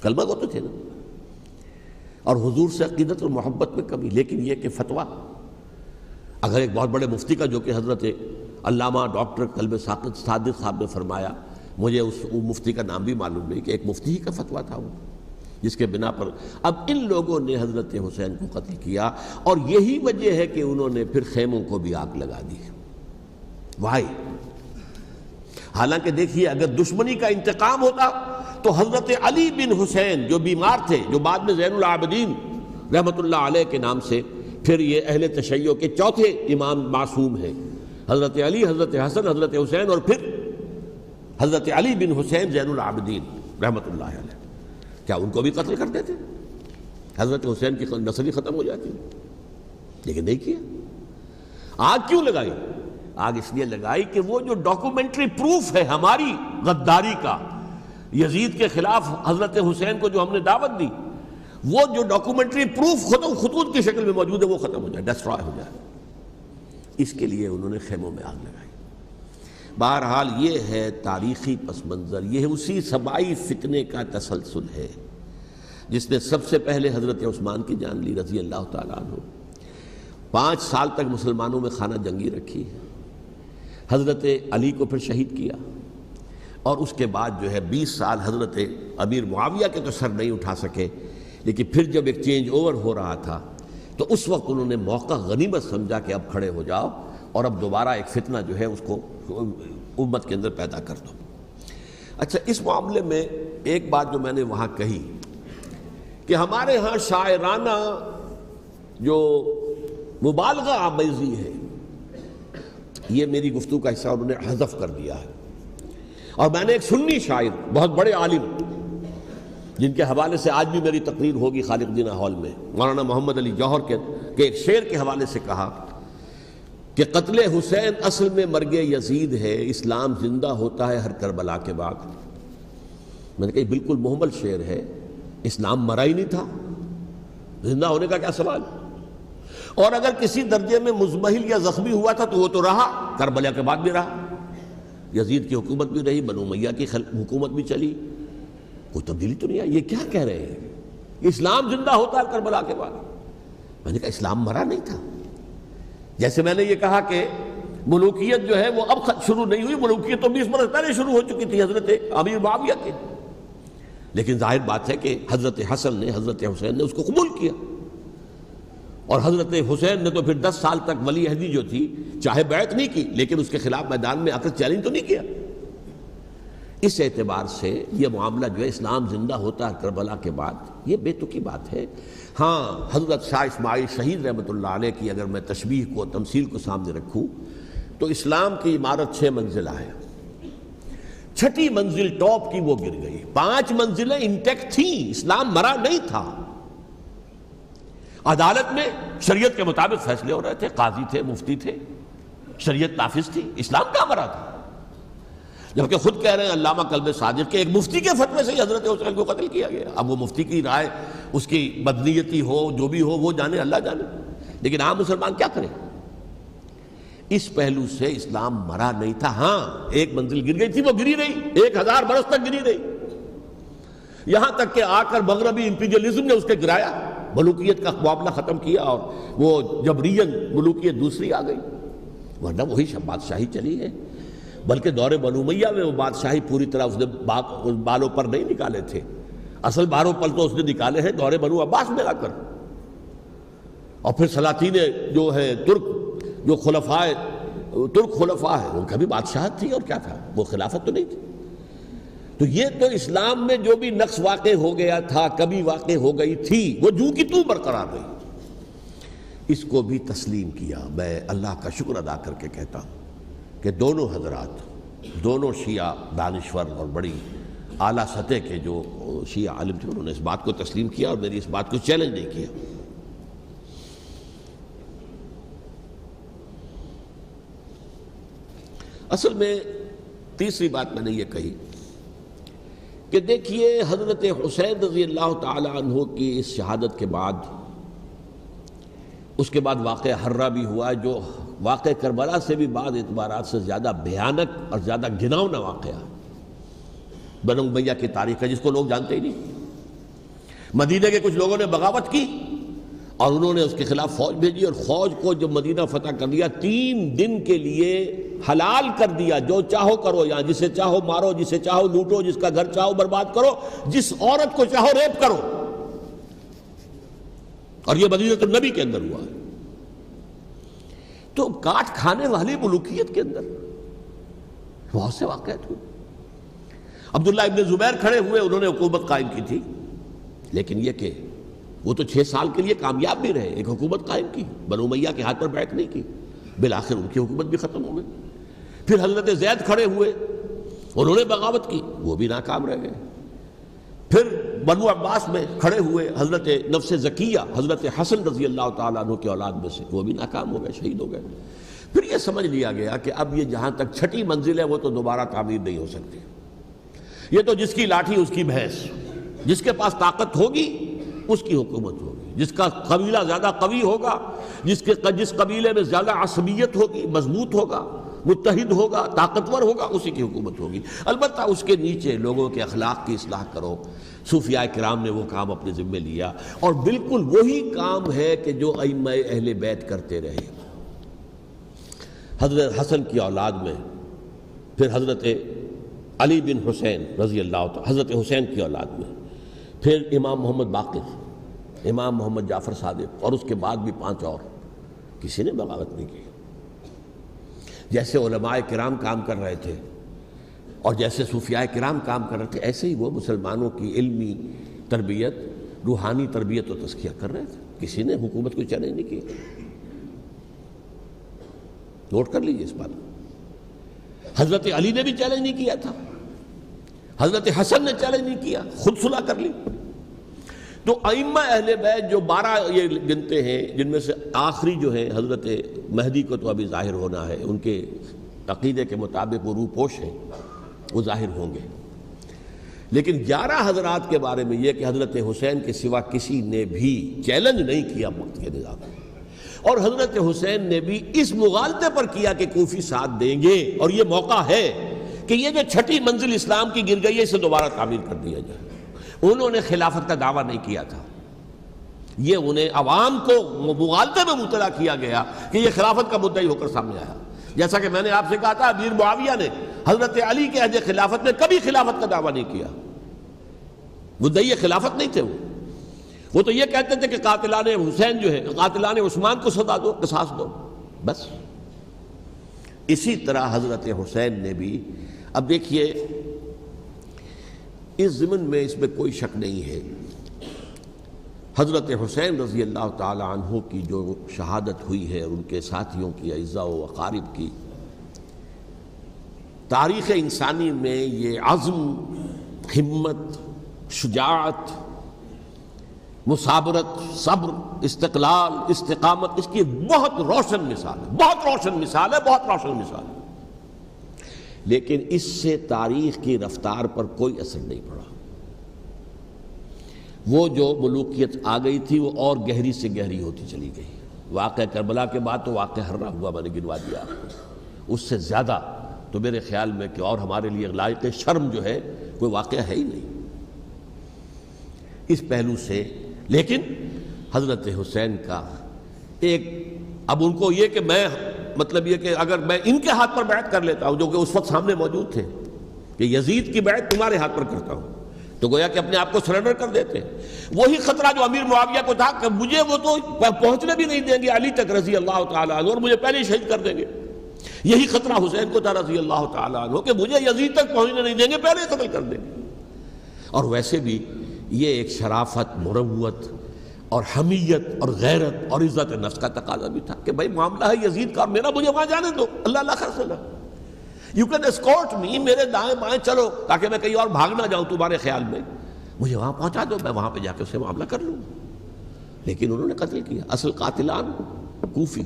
کلمہ گو تو تھے نا، اور حضور سے عقیدت اور محبت میں کمی. لیکن یہ کہ فتویٰ اگر ایک بہت بڑے مفتی کا، جو کہ حضرت علامہ ڈاکٹر قلب صادق صاحب نے فرمایا، مجھے اس مفتی کا نام بھی معلوم نہیں، کہ ایک مفتی ہی کا فتویٰ تھا وہ، جس کے بنا پر اب ان لوگوں نے حضرت حسین کو قتل کیا. اور یہی وجہ ہے کہ انہوں نے پھر خیموں کو بھی آگ لگا دی. وائی حالانکہ دیکھیے اگر دشمنی کا انتقام ہوتا تو حضرت علی بن حسین جو بیمار تھے، جو بعد میں زین العابدین رحمۃ اللہ علیہ کے نام سے پھر یہ اہل تشیع کے چوتھے امام معصوم ہیں، حضرت علی، حضرت حسن، حضرت حسین اور پھر حضرت علی بن حسین زین العابدین رحمۃ اللہ علیہ، کیا ان کو بھی قتل کر دیتے؟ حضرت حسین کی نسل ہی ختم ہو جاتی. لیکن نہیں کیا. آگ کیوں لگائی؟ آگ اس لیے لگائی کہ وہ جو ڈاکومنٹری پروف ہے ہماری غداری کا یزید کے خلاف حضرت حسین کو جو ہم نے دعوت دی، وہ جو ڈاکومنٹری پروف خطوط کی شکل میں موجود ہے وہ ختم ہو جائے، ڈسٹرائے ہو جائے. اس کے لیے انہوں نے خیموں میں آگ لگائی. بہرحال یہ ہے تاریخی پس منظر. یہ اسی سبائی فتنے کا تسلسل ہے جس نے سب سے پہلے حضرت عثمان کی جان لی رضی اللہ تعالیٰ عنہ. 5 سال تک مسلمانوں میں خانہ جنگی رکھی، حضرت علی کو پھر شہید کیا، اور اس کے بعد جو ہے 20 سال حضرت امیر معاویہ کے تو سر نہیں اٹھا سکے. لیکن پھر جب ایک چینج اوور ہو رہا تھا تو اس وقت انہوں نے موقع غنیمت سمجھا کہ اب کھڑے ہو جاؤ اور اب دوبارہ ایک فتنہ جو ہے اس کو امت کے اندر پیدا کر دو. اچھا، اس معاملے میں ایک بات جو میں نے وہاں کہی کہ ہمارے ہاں شاعرانہ جو مبالغہ آمیزی ہے. یہ میری گفتگو کا حصہ انہوں نے حذف کر دیا ہے. اور میں نے ایک سنی شاعر، بہت بڑے عالم، جن کے حوالے سے آج بھی میری تقریر ہوگی خالق جناح ہال میں، مولانا محمد علی جوہر کے ایک شعر کے حوالے سے کہا کہ قتل حسین اصل میں مرگ یزید ہے، اسلام زندہ ہوتا ہے ہر کربلا کے بعد. میں نے کہا بالکل محمل شعر ہے. اسلام مرا ہی نہیں تھا، زندہ ہونے کا کیا سوال. اور اگر کسی درجے میں مزمحل یا زخمی ہوا تھا تو وہ تو رہا، کربلا کے بعد بھی رہا، یزید کی حکومت بھی رہی، بنو امیہ کی حکومت بھی چلی، کوئی تبدیلی تو نہیں آئی. یہ کیا کہہ رہے ہیں؟ اسلام زندہ ہوتا ہے کربلا کے بعد. میں نے کہا اسلام مرا نہیں تھا. جیسے میں نے یہ کہا کہ ملوکیت جو ہے وہ اب شروع نہیں ہوئی، ملوکیت تو 20 برس پہلے شروع ہو چکی تھی حضرت امیر معاویہ کے. لیکن ظاہر بات ہے کہ حضرت حسن نے، حضرت حسین نے اس کو قبول کیا، اور حضرت حسین نے تو پھر 10 سال تک ولی عہدی جو تھی چاہے بیعت نہیں کی لیکن اس کے خلاف میدان میں آ کر چیلنج تو نہیں کیا. اس اعتبار سے یہ معاملہ جو ہے اسلام زندہ ہوتا ہے کربلا کے بعد، یہ بے تکی بات ہے. ہاں، حضرت شاہ اسماعیل شہید رحمۃ اللہ علیہ کی اگر میں تشبیہ کو، تمثیل کو سامنے رکھوں تو اسلام کی عمارت 6 منزلہ ہے، 6ٹی منزل ٹاپ کی وہ گر گئی، 5 منزلیں انٹیکٹ تھیں، اسلام مرا نہیں تھا. عدالت میں شریعت کے مطابق فیصلے ہو رہے تھے، قاضی تھے، مفتی تھے، شریعت نافذ تھی، اسلام کہاں مرا تھا. جبکہ خود کہہ رہے ہیں علامہ کلب صادق کے ایک مفتی کے فتوے سے ہی حضرت حسین کو قتل کیا گیا. اب وہ مفتی کی رائے، اس کی بدنیتی ہو، جو بھی ہو، وہ جانے، اللہ جانے. لیکن عام مسلمان کیا کرے؟ اس پہلو سے اسلام مرا نہیں تھا. ہاں، ایک منزل گر گئی تھی، وہ گری رہی، 1000 برس تک گری رہی، یہاں تک کہ آ کر مغربی امپیریلزم نے اس کے گرایا، ملوکیت کا معاملہ ختم کیا، اور وہ جبرین ملوکیت دوسری آ گئی. ورنہ وہی بادشاہی چلی ہے. بلکہ دور بنو امیہ میں وہ بادشاہی پوری طرح اس نے بالوں پر نہیں نکالے تھے، اصل باروں پل تو اس نے نکالے ہیں دور بنو عباس میں آ کر. اور پھر سلاطین جو ہے ترک، جو ترک خلفاء ہے، ان کا بھی بادشاہت تھی، اور کیا تھا، وہ خلافت تو نہیں تھی. تو یہ تو اسلام میں جو بھی نقص واقع ہو گیا تھا، کبھی واقع ہو گئی تھی، وہ جو کی تو برقرار رہی. اس کو بھی تسلیم کیا. میں اللہ کا شکر ادا کر کے کہتا ہوں کہ دونوں حضرات، دونوں شیعہ دانشور اور بڑی اعلیٰ سطح کے جو شیعہ عالم تھے، انہوں نے اس بات کو تسلیم کیا اور میری اس بات کو چیلنج نہیں کیا. اصل میں تیسری بات میں نے یہ کہی کہ دیکھیے حضرت حسین رضی اللہ تعالی عنہ کی اس شہادت کے بعد، اس کے بعد واقعہ حرہ بھی ہوا، جو واقعہ کربلا سے بھی بعض اعتبارات سے زیادہ بھیانک اور زیادہ گھناؤنا واقعہ بنو امیہ کی تاریخ ہے، جس کو لوگ جانتے ہی نہیں. مدینہ کے کچھ لوگوں نے بغاوت کی اور انہوں نے اس کے خلاف فوج بھیجی، اور فوج کو جب مدینہ فتح کر لیا، 3 دن کے لیے حلال کر دیا، جو چاہو کرو، یہاں جسے چاہو مارو، جسے چاہو لوٹو، جس کا گھر چاہو برباد کرو، جس عورت کو چاہو ریپ کرو. اور یہ مدینہ النبی کے اندر ہوا. تو کاٹ کھانے والی ملوکیت کے اندر بہت سے واقعات ہوئے. عبداللہ ابن زبیر کھڑے ہوئے، انہوں نے حکومت قائم کی تھی، لیکن یہ کہ وہ تو 6 سال کے لیے کامیاب بھی رہے، ایک حکومت قائم کی، بنو امیہ کے ہاتھ پر بیعت نہیں کی، بالآخر ان کی حکومت بھی ختم ہو گئی. پھر حضرت زید کھڑے ہوئے، انہوں نے بغاوت کی، وہ بھی ناکام رہ گئے. پھر بنو عباس میں کھڑے ہوئے حضرت نفس زکیہ، حضرت حسن رضی اللہ تعالیٰ عنہ کے اولاد میں سے، وہ بھی ناکام ہو گئے، شہید ہو گئے. پھر یہ سمجھ لیا گیا کہ اب یہ جہاں تک 6ٹی منزل ہے وہ تو دوبارہ تعمیر نہیں ہو سکتی. یہ تو جس کی لاٹھی اس کی بھینس، جس کے پاس طاقت ہوگی اس کی حکومت ہوگی، جس کا قبیلہ زیادہ قوی ہوگا، جس قبیلے میں زیادہ عصبیت ہوگی، مضبوط ہوگا، متحد ہوگا، طاقتور ہوگا، اسی کی حکومت ہوگی. البتہ اس کے نیچے لوگوں کے اخلاق کی اصلاح کرو. صوفیاء کرام نے وہ کام اپنے ذمہ لیا، اور بالکل وہی کام ہے کہ جو ائمہ اہل بیت کرتے رہے. حضرت حسن کی اولاد میں پھر حضرت علی بن حسین رضی اللہ تعالی، حضرت حسین کی اولاد میں پھر امام محمد باقر، امام محمد جعفر صادق، اور اس کے بعد بھی 5 اور، کسی نے بغاوت نہیں کی. جیسے علماء کرام کام کر رہے تھے اور جیسے صوفیاء کرام کام کر رہے تھے، ایسے ہی وہ مسلمانوں کی علمی تربیت، روحانی تربیت و تزکیہ کر رہے تھے. کسی نے حکومت کو چیلنج نہیں کیا. نوٹ کر لیجیے اس بات. حضرت علی نے بھی چیلنج نہیں کیا تھا, حضرت حسن نے چیلنج نہیں کیا, خود صلح کر لی. تو ائمہ اہل بیت جو 12 یہ گنتے ہیں, جن میں سے آخری جو ہے حضرت مہدی کو تو ابھی ظاہر ہونا ہے, ان کے عقیدے کے مطابق وہ روح پوش ہیں, وہ ظاہر ہوں گے. لیکن 11 حضرات کے بارے میں یہ کہ حضرت حسین کے سوا کسی نے بھی چیلنج نہیں کیا وقت کے نظام میں, اور حضرت حسین نے بھی اس مغالطے پر کیا کہ کوفی ساتھ دیں گے, اور یہ موقع ہے کہ یہ جو 6ٹھی منزل اسلام کی گر گئی ہے اسے دوبارہ تعمیر کر دیا جائے. انہوں نے خلافت کا دعویٰ نہیں کیا تھا, یہ انہیں عوام کو مغالطے میں مبتلا کیا گیا کہ یہ خلافت کا مدعی ہو کر سامنے آیا. جیسا کہ میں نے آپ سے کہا تھا, امیر معاویہ نے حضرت علی کے عہد خلافت میں کبھی خلافت کا دعویٰ نہیں کیا, مدعی خلافت نہیں تھے. وہ تو یہ کہتے تھے کہ قاتلان حسین جو ہے, قاتلان عثمان کو سزا دو, قصاص دو, بس. اسی طرح حضرت حسین نے بھی, اب دیکھیے اس ضمن میں اس میں کوئی شک نہیں ہے, حضرت حسین رضی اللہ تعالی عنہ کی جو شہادت ہوئی ہے اور ان کے ساتھیوں کی, اعزاء و اقارب کی, تاریخ انسانی میں یہ عزم, ہمت, شجاعت, مثابرت, صبر, استقلال, استقامت, اس کی ایک بہت روشن مثال ہے, بہت روشن مثال ہے, بہت روشن مثال ہے. لیکن اس سے تاریخ کی رفتار پر کوئی اثر نہیں پڑا. وہ جو ملوکیت آ گئی تھی وہ اور گہری سے گہری ہوتی چلی گئی. واقعہ کربلا کے بعد تو واقعہ ہررا ہوا, میں نے گنوا دیا, اس سے زیادہ تو میرے خیال میں کہ اور ہمارے لیے لائق شرم جو ہے کوئی واقعہ ہے ہی نہیں اس پہلو سے. لیکن حضرت حسین کا ایک, اب ان کو یہ کہ میں مطلب یہ کہ اگر میں ان کے ہاتھ پر بیعت کر لیتا ہوں, جو کہ اس وقت سامنے موجود تھے, کہ یزید کی بیعت تمہارے ہاتھ پر کرتا ہوں, تو گویا کہ اپنے آپ کو سرنڈر کر دیتے. وہی خطرہ جو امیر معاویہ کو تھا کہ مجھے وہ تو پہنچنے بھی نہیں دیں گے علی تک رضی اللہ تعالیٰ عنہ, اور مجھے پہلے ہی شہید کر دیں گے. یہی خطرہ حسین کو تھا رضی اللہ تعالیٰ عنہ کہ مجھے یزید تک پہنچنے نہیں دیں گے, پہلے ہی قتل کر دیں گے. اور ویسے بھی یہ ایک شرافت, مروت اور حمیت اور غیرت اور عزت نفس کا تقاضا بھی تھا کہ بھائی معاملہ ہے یزید کا, میرا مجھے وہاں جانے دو, اللہ اللہ خیر صلی. یو کین اسکورٹ می, میرے دائیں بائیں چلو تاکہ میں کہیں اور بھاگ نہ جاؤں تمہارے خیال میں, مجھے وہاں پہنچا دو, میں وہاں پہ جا کے اسے معاملہ کر لوں. لیکن انہوں نے قتل کیا. اصل قاتلان کوفی,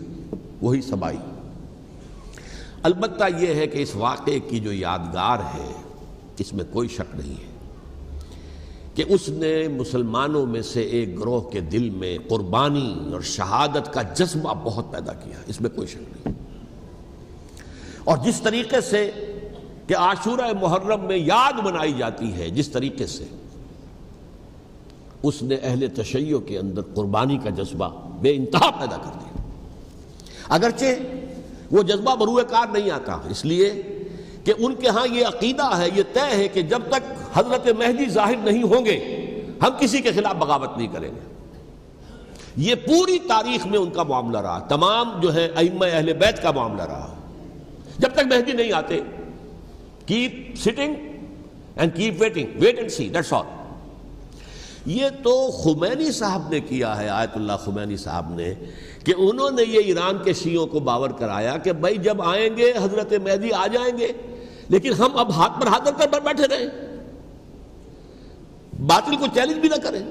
وہی سبائی. البتہ یہ ہے کہ اس واقعے کی جو یادگار ہے اس میں کوئی شک نہیں ہے کہ اس نے مسلمانوں میں سے ایک گروہ کے دل میں قربانی اور شہادت کا جذبہ بہت پیدا کیا, اس میں کوئی شک نہیں. اور جس طریقے سے کہ عاشورہ محرم میں یاد منائی جاتی ہے, جس طریقے سے اس نے اہل تشیع کے اندر قربانی کا جذبہ بے انتہا پیدا کر دیا. اگرچہ وہ جذبہ بروئے کار نہیں آتا, اس لیے کہ ان کے ہاں یہ عقیدہ ہے, یہ طے ہے کہ جب تک حضرت مہدی ظاہر نہیں ہوں گے ہم کسی کے خلاف بغاوت نہیں کریں گے. یہ پوری تاریخ میں ان کا معاملہ رہا, تمام جو ہے ائمہ اہل بیت کا معاملہ رہا. جب تک مہدی نہیں آتے, keep sitting and keep waiting, wait and see, that's all. یہ تو خمینی صاحب نے کیا ہے, آیت اللہ خمینی صاحب نے, کہ انہوں نے یہ ایران کے شیعوں کو باور کرایا کہ بھائی جب آئیں گے حضرت مہدی آ جائیں گے, لیکن ہم اب ہاتھ پر ہاتھ رکھ کر بیٹھے رہیں, باطل کو چیلنج بھی نہ کریں.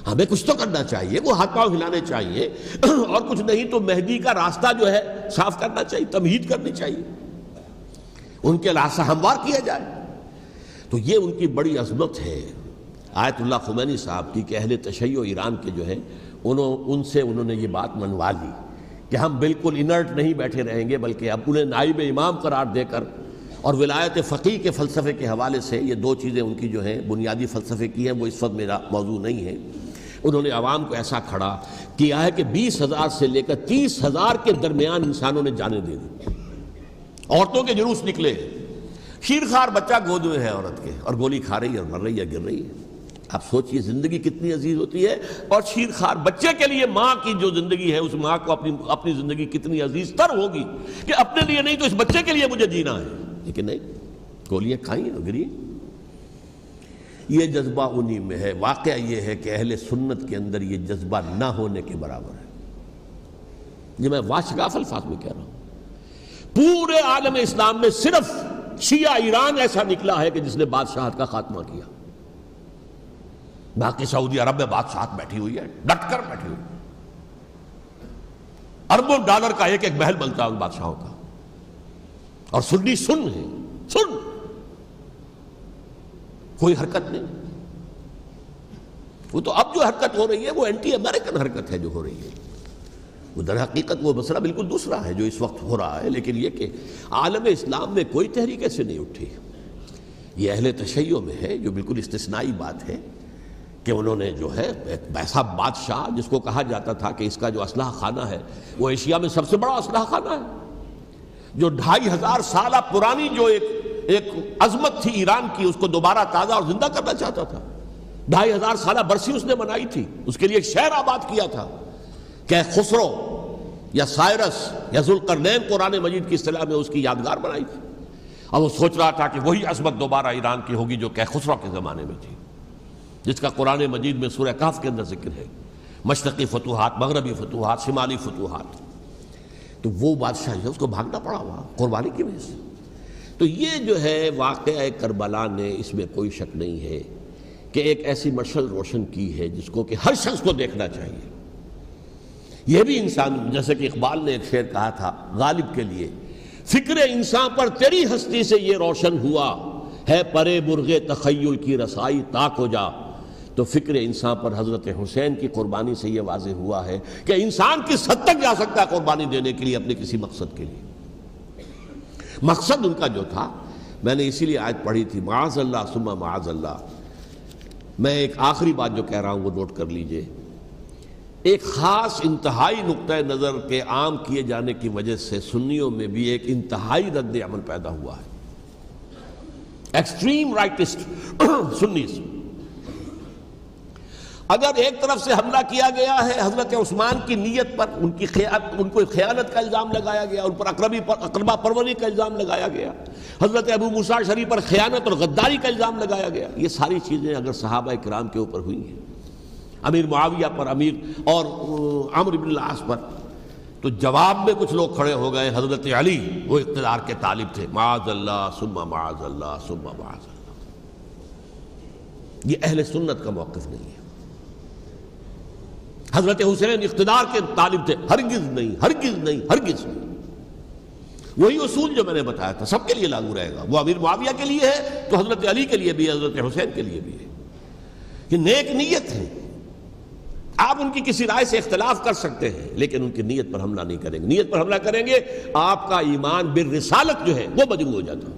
ہمیں کچھ تو کرنا چاہیے, وہ ہاتھ پاؤں ہلانے چاہیے, اور کچھ نہیں تو مہدی کا راستہ جو ہے صاف کرنا چاہیے, تمہید کرنی چاہیے, ان کے راستہ ہموار کیا جائے. تو یہ ان کی بڑی عظمت ہے آیت اللہ خمینی صاحب کی کہ اہل تشیع ایران کے جو ہے ان سے انہوں نے یہ بات منوا لی کہ ہم بالکل انرٹ نہیں بیٹھے رہیں گے, بلکہ اب انہیں نائب امام قرار دے کر, اور ولایت فقیہ کے فلسفے کے حوالے سے, یہ دو چیزیں ان کی جو ہیں بنیادی فلسفے کی ہیں, وہ اس وقت میرا موضوع نہیں ہے. انہوں نے عوام کو ایسا کھڑا کیا ہے کہ 20,000 سے لے کر 30,000 کے درمیان انسانوں نے جانیں دے دی. عورتوں کے جلوس نکلے, شیرخوار بچہ گود میں ہے عورت کے, اور گولی کھا رہی ہے اور مر رہی ہے, گر رہی ہے. آپ سوچئے زندگی کتنی عزیز ہوتی ہے, اور شیرخوار بچے کے لیے ماں کی جو زندگی ہے اس ماں کو اپنی زندگی کتنی عزیز تر ہوگی کہ اپنے لیے نہیں تو اس بچے کے لیے مجھے جینا ہے. لیکن نہیں, گولیاں کھائیں اور گری. یہ جذبہ انہی میں ہے. واقعہ یہ ہے کہ اہل سنت کے اندر یہ جذبہ نہ ہونے کے برابر ہے. یہ میں واشگاف الفاظ میں کہہ رہا ہوں. پورے عالم اسلام میں صرف شیعہ ایران ایسا نکلا ہے کہ جس نے بادشاہت کا خاتمہ کیا. باقی سعودی عرب میں بادشاہت بیٹھی ہوئی ہے، ڈٹ کر بیٹھی ہوئی. اربوں ڈالر کا ایک ایک محل بنتا ہے ان بادشاہوں کا، اور سنی سن ہے، سن کوئی حرکت نہیں. وہ تو اب جو حرکت ہو رہی ہے وہ اینٹی امریکن حرکت ہے جو ہو رہی ہے. وہ در حقیقت وہ مسئلہ بالکل دوسرا ہے جو اس وقت ہو رہا ہے، لیکن یہ کہ عالم اسلام میں کوئی تحریک ایسے نہیں اٹھی. یہ اہل تشیع میں ہے جو بالکل استثنائی بات ہے کہ انہوں نے جو ہے ایک ایسا بادشاہ جس کو کہا جاتا تھا کہ اس کا جو اسلحہ خانہ ہے وہ ایشیا میں سب سے بڑا اسلحہ خانہ ہے، جو 2500 سالہ پرانی جو ایک عظمت تھی ایران کی اس کو دوبارہ تازہ اور زندہ کرنا چاہتا تھا. 2500 سالہ برسی اس نے منائی تھی، اس کے لیے ایک شہر آباد کیا تھا کہ خسرو یا سائرس یا ذوالقرنین قرآن مجید کی اصطلاح میں اس کی یادگار بنائی تھی. اور وہ سوچ رہا تھا کہ وہی عظمت دوبارہ ایران کی ہوگی جو کہ خسرو کے زمانے میں تھی، جس کا قرآن مجید میں سورہ کہف کے اندر ذکر ہے، مشرقی فتوحات، مغربی فتوحات، شمالی فتوحات. تو وہ بادشاہ ہے اس کو بھاگنا پڑا ہوا قربانی کی وجہ سے. تو یہ جو ہے واقعہ کربلا نے، اس میں کوئی شک نہیں ہے کہ ایک ایسی مشعل روشن کی ہے جس کو کہ ہر شخص کو دیکھنا چاہیے. یہ بھی انسان، جیسے کہ اقبال نے ایک شعر کہا تھا غالب کے لیے، فکر انسان پر تیری ہستی سے یہ روشن ہوا ہے پرے مرغ تخیل کی رسائی تاک ہو جا. تو فکر انسان پر حضرت حسین کی قربانی سے یہ واضح ہوا ہے کہ انسان کس حد تک جا سکتا ہے قربانی دینے کے لیے اپنے کسی مقصد کے لیے. مقصد ان کا جو تھا، میں نے اسی لیے آیت پڑھی تھی، معاذ اللہ ثم معاذ اللہ. میں ایک آخری بات جو کہہ رہا ہوں وہ نوٹ کر لیجئے. ایک خاص انتہائی نقطہ نظر کے عام کیے جانے کی وجہ سے سنیوں میں بھی ایک انتہائی رد عمل پیدا ہوا ہے. Extreme rightist سنیز. اگر ایک طرف سے حملہ کیا گیا ہے حضرت عثمان کی نیت پر، ان کو خیانت کا الزام لگایا گیا، ان پر اقربا پروری کا الزام لگایا گیا، حضرت ابو موسیٰ شریف پر خیانت اور غداری کا الزام لگایا گیا. یہ ساری چیزیں اگر صحابہ کرام کے اوپر ہوئی ہیں، امیر معاویہ پر، امیر اور عمرو بن العاص پر، تو جواب میں کچھ لوگ کھڑے ہو گئے. حضرت علی وہ اقتدار کے طالب تھے، معاذ اللہ ثم معاذ اللہ ثم معاذ اللہ. یہ اہل سنت کا موقف نہیں ہے. حضرت حسین اقتدار کے طالب تھے، ہرگز نہیں، ہرگز نہیں، ہرگز نہیں. وہی اصول جو میں نے بتایا تھا سب کے لیے لاگو رہے گا. وہ امیر معاویہ کے لیے ہے تو حضرت علی کے لیے بھی ہے، حضرت حسین کے لیے بھی ہے. کہ نیک نیت ہے، آپ ان کی کسی رائے سے اختلاف کر سکتے ہیں لیکن ان کی نیت پر حملہ نہیں کریں گے. نیت پر حملہ کریں گے آپ کا ایمان بالرسالت جو ہے وہ مجروح ہو جاتا.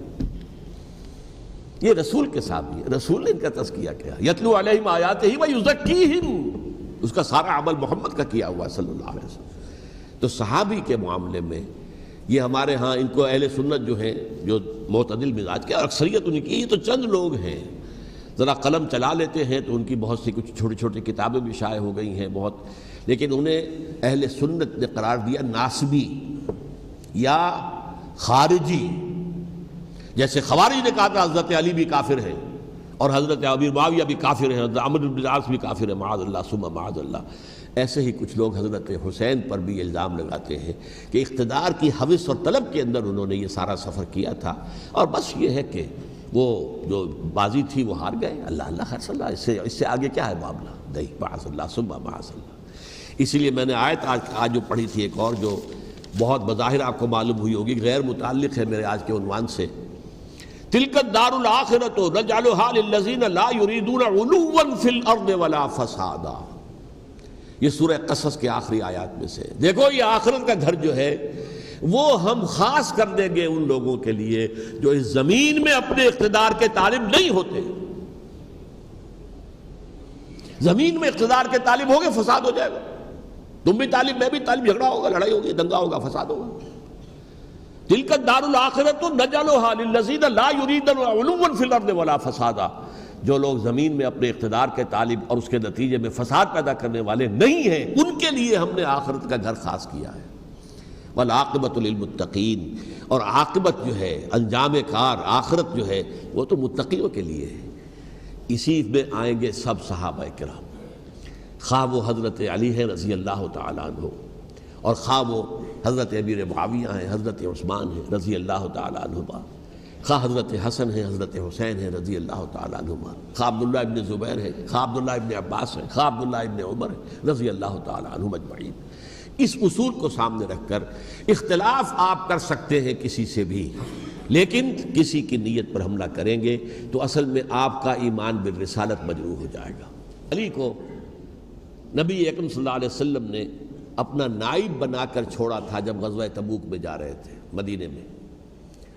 یہ رسول کے ساتھ بھی ہے، رسول نے ان کا تزکیہ کیا، یتلو علیہم آیاتہ ویزکیہم، اس کا سارا عمل محمد کا کیا ہوا ہے صلی اللہ علیہ وسلم. تو صحابی کے معاملے میں یہ ہمارے ہاں ان کو اہل سنت جو ہیں جو معتدل مزاج کے، اور اکثریت ان کی، یہ تو چند لوگ ہیں ذرا قلم چلا لیتے ہیں تو ان کی بہت سی کچھ چھوٹی چھوٹی کتابیں بھی شائع ہو گئی ہیں بہت، لیکن انہیں اہل سنت نے قرار دیا ناسبی یا خارجی. جیسے خوارج نے کہا تھا حضرت علی بھی کافر ہیں اور حضرت امیر معاویہ بھی کافر ہیں، حضرت عمرو بن العاص بھی کافر ہیں، معاذ اللہ ثم معاذ اللہ. ایسے ہی کچھ لوگ حضرت حسین پر بھی الزام لگاتے ہیں کہ اقتدار کی ہوس اور طلب کے اندر انہوں نے یہ سارا سفر کیا تھا، اور بس یہ ہے کہ وہ جو بازی تھی وہ ہار گئے. اللہ اللہ خیر صلی اللہ، اس سے آگے کیا ہے معاملہ؟ نہیں، معاذ اللہ ثم معاذ اللہ. اسی لیے میں نے آیت آج جو پڑھی تھی ایک اور جو بہت بظاہر آپ کو معلوم ہوئی ہوگی، غیر متعلق ہے میرے آج کے عنوان سے، تلک الدار الآخرۃ نجعلھا للذین لا یریدون علوا فی الارض ولا فسادا. یہ سورہ قصص کے آخری آیات میں سے. دیکھو یہ آخرت کا گھر جو ہے وہ ہم خاص کر دیں گے ان لوگوں کے لیے جو اس زمین میں اپنے اقتدار کے طالب نہیں ہوتے. زمین میں اقتدار کے طالب ہوگے فساد ہو جائے گا. تم بھی طالب، میں بھی طالب، جھگڑا ہوگا، لڑائی ہوگی، دنگا ہوگا، فساد ہوگا. تلک الدار الآخرۃ نجعلھا للذین لا یریدون علوا فی الارض ولا فسادا. جو لوگ زمین میں اپنے اقتدار کے طالب اور اس کے نتیجے میں فساد پیدا کرنے والے نہیں ہیں، ان کے لیے ہم نے آخرت کا گھر خاص کیا ہے. والعاقبۃ للمتقین، اور عاقبت جو ہے، انجام کار، آخرت جو ہے وہ تو متقیوں کے لیے ہے. اسی میں آئیں گے سب صحابہ کرام، خواہ وہ حضرت علی ہے رضی اللہ تعالیٰ عنہ، اور خواہ وہ حضرت امیر معاویہ ہیں، حضرت عثمان ہیں رضی اللہ تعالیٰ عنہما، خواہ حضرت حسن ہیں، حضرت حسین ہیں رضی اللہ تعالیٰ عنہما، خواہ عبداللہ ابن زبیر ہے، خواہ عبداللہ ابن عباس ہے، خواہ عبداللہ ابن عمر ہے رضی اللہ تعالیٰ عنہم اجمعین۔ اس اصول کو سامنے رکھ کر اختلاف آپ کر سکتے ہیں کسی سے بھی، لیکن کسی کی نیت پر حملہ کریں گے تو اصل میں آپ کا ایمان بالرسالت مجروح ہو جائے گا۔ علی کو نبی اکرم صلی اللہ علیہ وسلم نے اپنا نائب بنا کر چھوڑا تھا جب غزوہ تبوک میں جا رہے تھے مدینے میں۔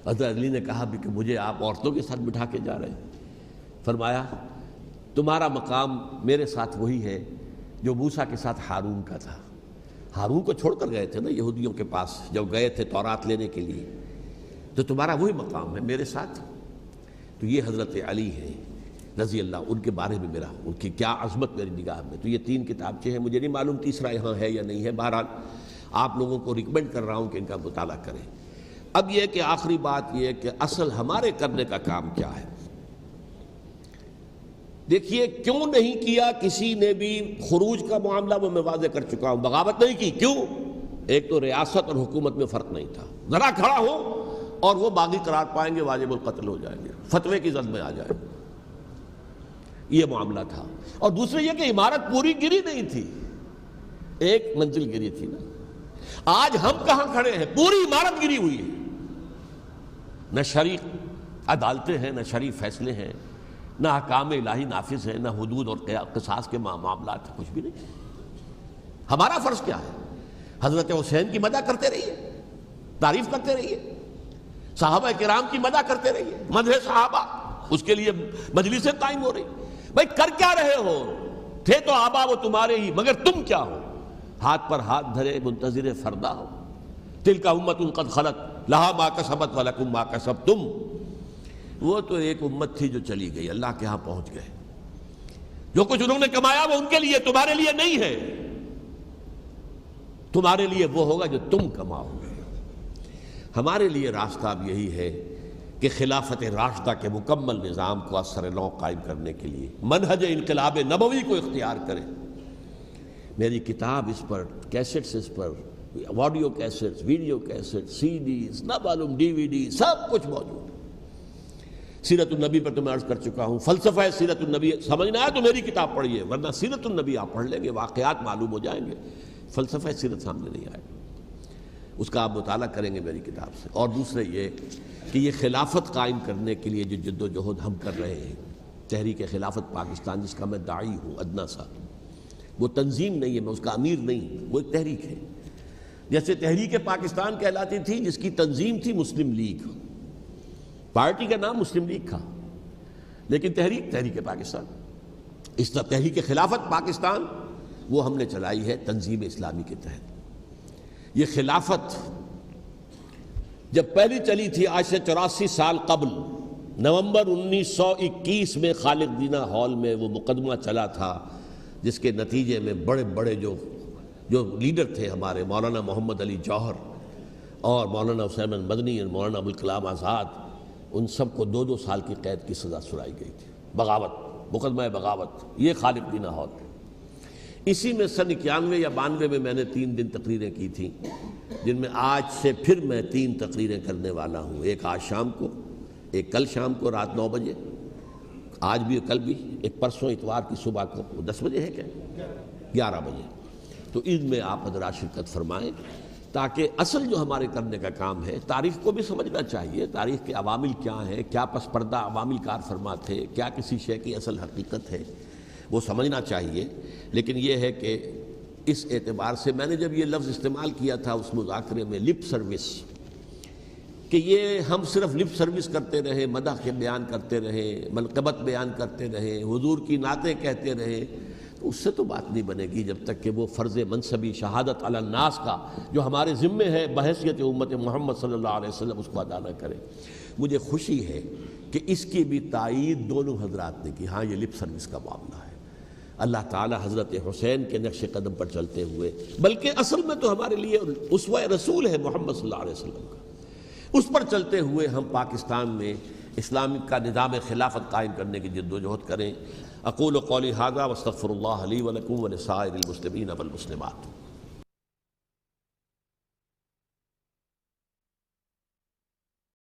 حضرت علی نے کہا بھی کہ مجھے آپ عورتوں کے ساتھ بٹھا کے جا رہے ہیں۔ فرمایا تمہارا مقام میرے ساتھ وہی ہے جو موسیٰ کے ساتھ ہارون کا تھا۔ ہارون کو چھوڑ کر گئے تھے نا یہودیوں کے پاس جب گئے تھے تورات لینے کے لیے، تو تمہارا وہی مقام ہے میرے ساتھ۔ تو یہ حضرت علی ہیں رضی اللہ، ان کے بارے میں میرا ان کی کیا عظمت میری نگاہ میں۔ تو یہ 3 کتابچے ہیں، مجھے نہیں معلوم تیسرا یہاں ہے یا نہیں ہے، بہرحال آپ لوگوں کو ریکمینڈ کر رہا ہوں کہ ان کا مطالعہ کریں۔ اب یہ کہ آخری بات یہ کہ اصل ہمارے کرنے کا کام کیا ہے۔ دیکھیے کیوں نہیں کیا کسی نے بھی خروج کا معاملہ، وہ میں واضح کر چکا ہوں، بغاوت نہیں کی۔ کیوں؟ ایک تو ریاست اور حکومت میں فرق نہیں تھا، ذرا کھڑا ہو اور وہ باغی قرار پائیں گے، واجب القتل ہو جائیں گے، فتوے کی زد میں آ جائیں گے، یہ معاملہ تھا۔ اور دوسرے یہ کہ عمارت پوری گری نہیں تھی، ایک منزل گری تھی نا۔ آج ہم کہاں کھڑے ہیں؟ پوری عمارت گری ہوئی ہے، نہ شرعی عدالتیں ہیں، نہ شرعی فیصلے ہیں، نہ احکام الہی نافذ ہیں، نہ حدود اور قصاص کے معاملات، کچھ بھی نہیں۔ ہمارا فرض کیا ہے؟ حضرت حسین کی مدح کرتے رہیے، تعریف کرتے رہیے، صحابہ کرام کی مدح کرتے رہیے، مدح صحابہ، اس کے لیے مجلسیں قائم ہو رہی۔ بھائی کر کیا رہے ہو؟ تھے تو آبا وہ تمہارے ہی، مگر تم کیا ہو؟ ہاتھ پر ہاتھ دھرے منتظر فردا ہو۔ تلک امت قد خلت لہا ما کسبت ولکم ما کسبتم۔ وہ تو ایک امت تھی جو چلی گئی، اللہ کے ہاں پہنچ گئے، جو کچھ انہوں نے کمایا وہ ان کے لیے، تمہارے لیے نہیں ہے۔ تمہارے لیے وہ ہوگا جو تم کماؤ گے۔ ہمارے لیے راستہ اب یہی ہے کہ خلافت راشدہ کے مکمل نظام کو اثر نو قائم کرنے کے لیے منہج انقلاب نبوی کو اختیار کریں۔ میری کتاب اس پر، کیسٹس اس پر، آڈیو کیسٹس، ویڈیو کیسٹ، سی ڈیز، نہ معلوم ڈی وی ڈی، سب کچھ موجود ہے۔ سیرت النبی پر تو میں عرض کر چکا ہوں، فلسفہ سیرت النبی سمجھنا ہے تو میری کتاب پڑھیے، ورنہ سیرت النبی آپ پڑھ لیں گے، واقعات معلوم ہو جائیں گے، فلسفہ سیرت سامنے نہیں آئے گا، اس کا آپ مطالعہ کریں گے میری کتاب سے۔ اور دوسرے یہ کہ یہ خلافت قائم کرنے کے لیے جو جد و جہد ہم کر رہے ہیں، تحریک خلافت پاکستان جس کا میں داعی ہوں ادنا سا، وہ تنظیم نہیں ہے، میں اس کا امیر نہیں، وہ ایک تحریک ہے۔ جیسے تحریک پاکستان کہلاتی تھی جس کی تنظیم تھی مسلم لیگ، پارٹی کا نام مسلم لیگ تھا، لیکن تحریک پاکستان، اس طرح تحریک خلافت پاکستان وہ ہم نے چلائی ہے تنظیم اسلامی کے تحت۔ یہ خلافت جب پہلی چلی تھی آج سے 84 سال قبل، نومبر 1921 میں خالد دینہ ہال میں وہ مقدمہ چلا تھا، جس کے نتیجے میں بڑے بڑے جو لیڈر تھے ہمارے، مولانا محمد علی جوہر اور مولانا حسین احمد مدنی اور مولانا ابوالکلام آزاد، ان سب کو 2 سال کی قید کی سزا سنائی گئی تھی، بغاوت، مقدمہ بغاوت، یہ خالد دینہ ہال۔ اسی میں سن 91 یا 92 میں نے 3 دن تقریریں کی تھیں، جن میں آج سے پھر میں 3 تقریریں کرنے والا ہوں، ایک آج شام کو، ایک کل شام کو رات 9 بجے، آج بھی کل بھی، ایک پرسوں اتوار کی صبح کو 10 بجے ہے کیا 11 بجے۔ تو ان میں آپ حضرات شرکت فرمائیں، تاکہ اصل جو ہمارے کرنے کا کام ہے، تاریخ کو بھی سمجھنا چاہیے، تاریخ کے عوامل کیا ہیں، کیا پس پردہ عوامل کار فرما تھے، کیا کسی شے کی اصل حقیقت ہے، وہ سمجھنا چاہیے۔ لیکن یہ ہے کہ اس اعتبار سے میں نے جب یہ لفظ استعمال کیا تھا اس مذاکرے میں، لپ سروس، کہ یہ ہم صرف لپ سروس کرتے رہے، مدح کے بیان کرتے رہے، منقبت بیان کرتے رہے، حضور کی نعتیں کہتے رہے، تو اس سے تو بات نہیں بنے گی جب تک کہ وہ فرض منصبی شہادت علی الناس کا جو ہمارے ذمے ہے بحیثیت امت محمد صلی اللہ علیہ وسلم، اس کو ادا نہ کرے۔ مجھے خوشی ہے کہ اس کی بھی تائید دونوں حضرات نے کی، ہاں یہ لپ سروس کا معاملہ ہے۔ اللہ تعالی حضرت حسین کے نقش قدم پر چلتے ہوئے، بلکہ اصل میں تو ہمارے لیے اسوہ رسول ہے محمد صلی اللہ علیہ وسلم کا، اس پر چلتے ہوئے ہم پاکستان میں اسلام کا نظام خلافت قائم کرنے کی جد و جہد کریں۔ اقول قولی ھذا واستغفر اللہ لی ولکم ولسائر المسلمین والمسلمات۔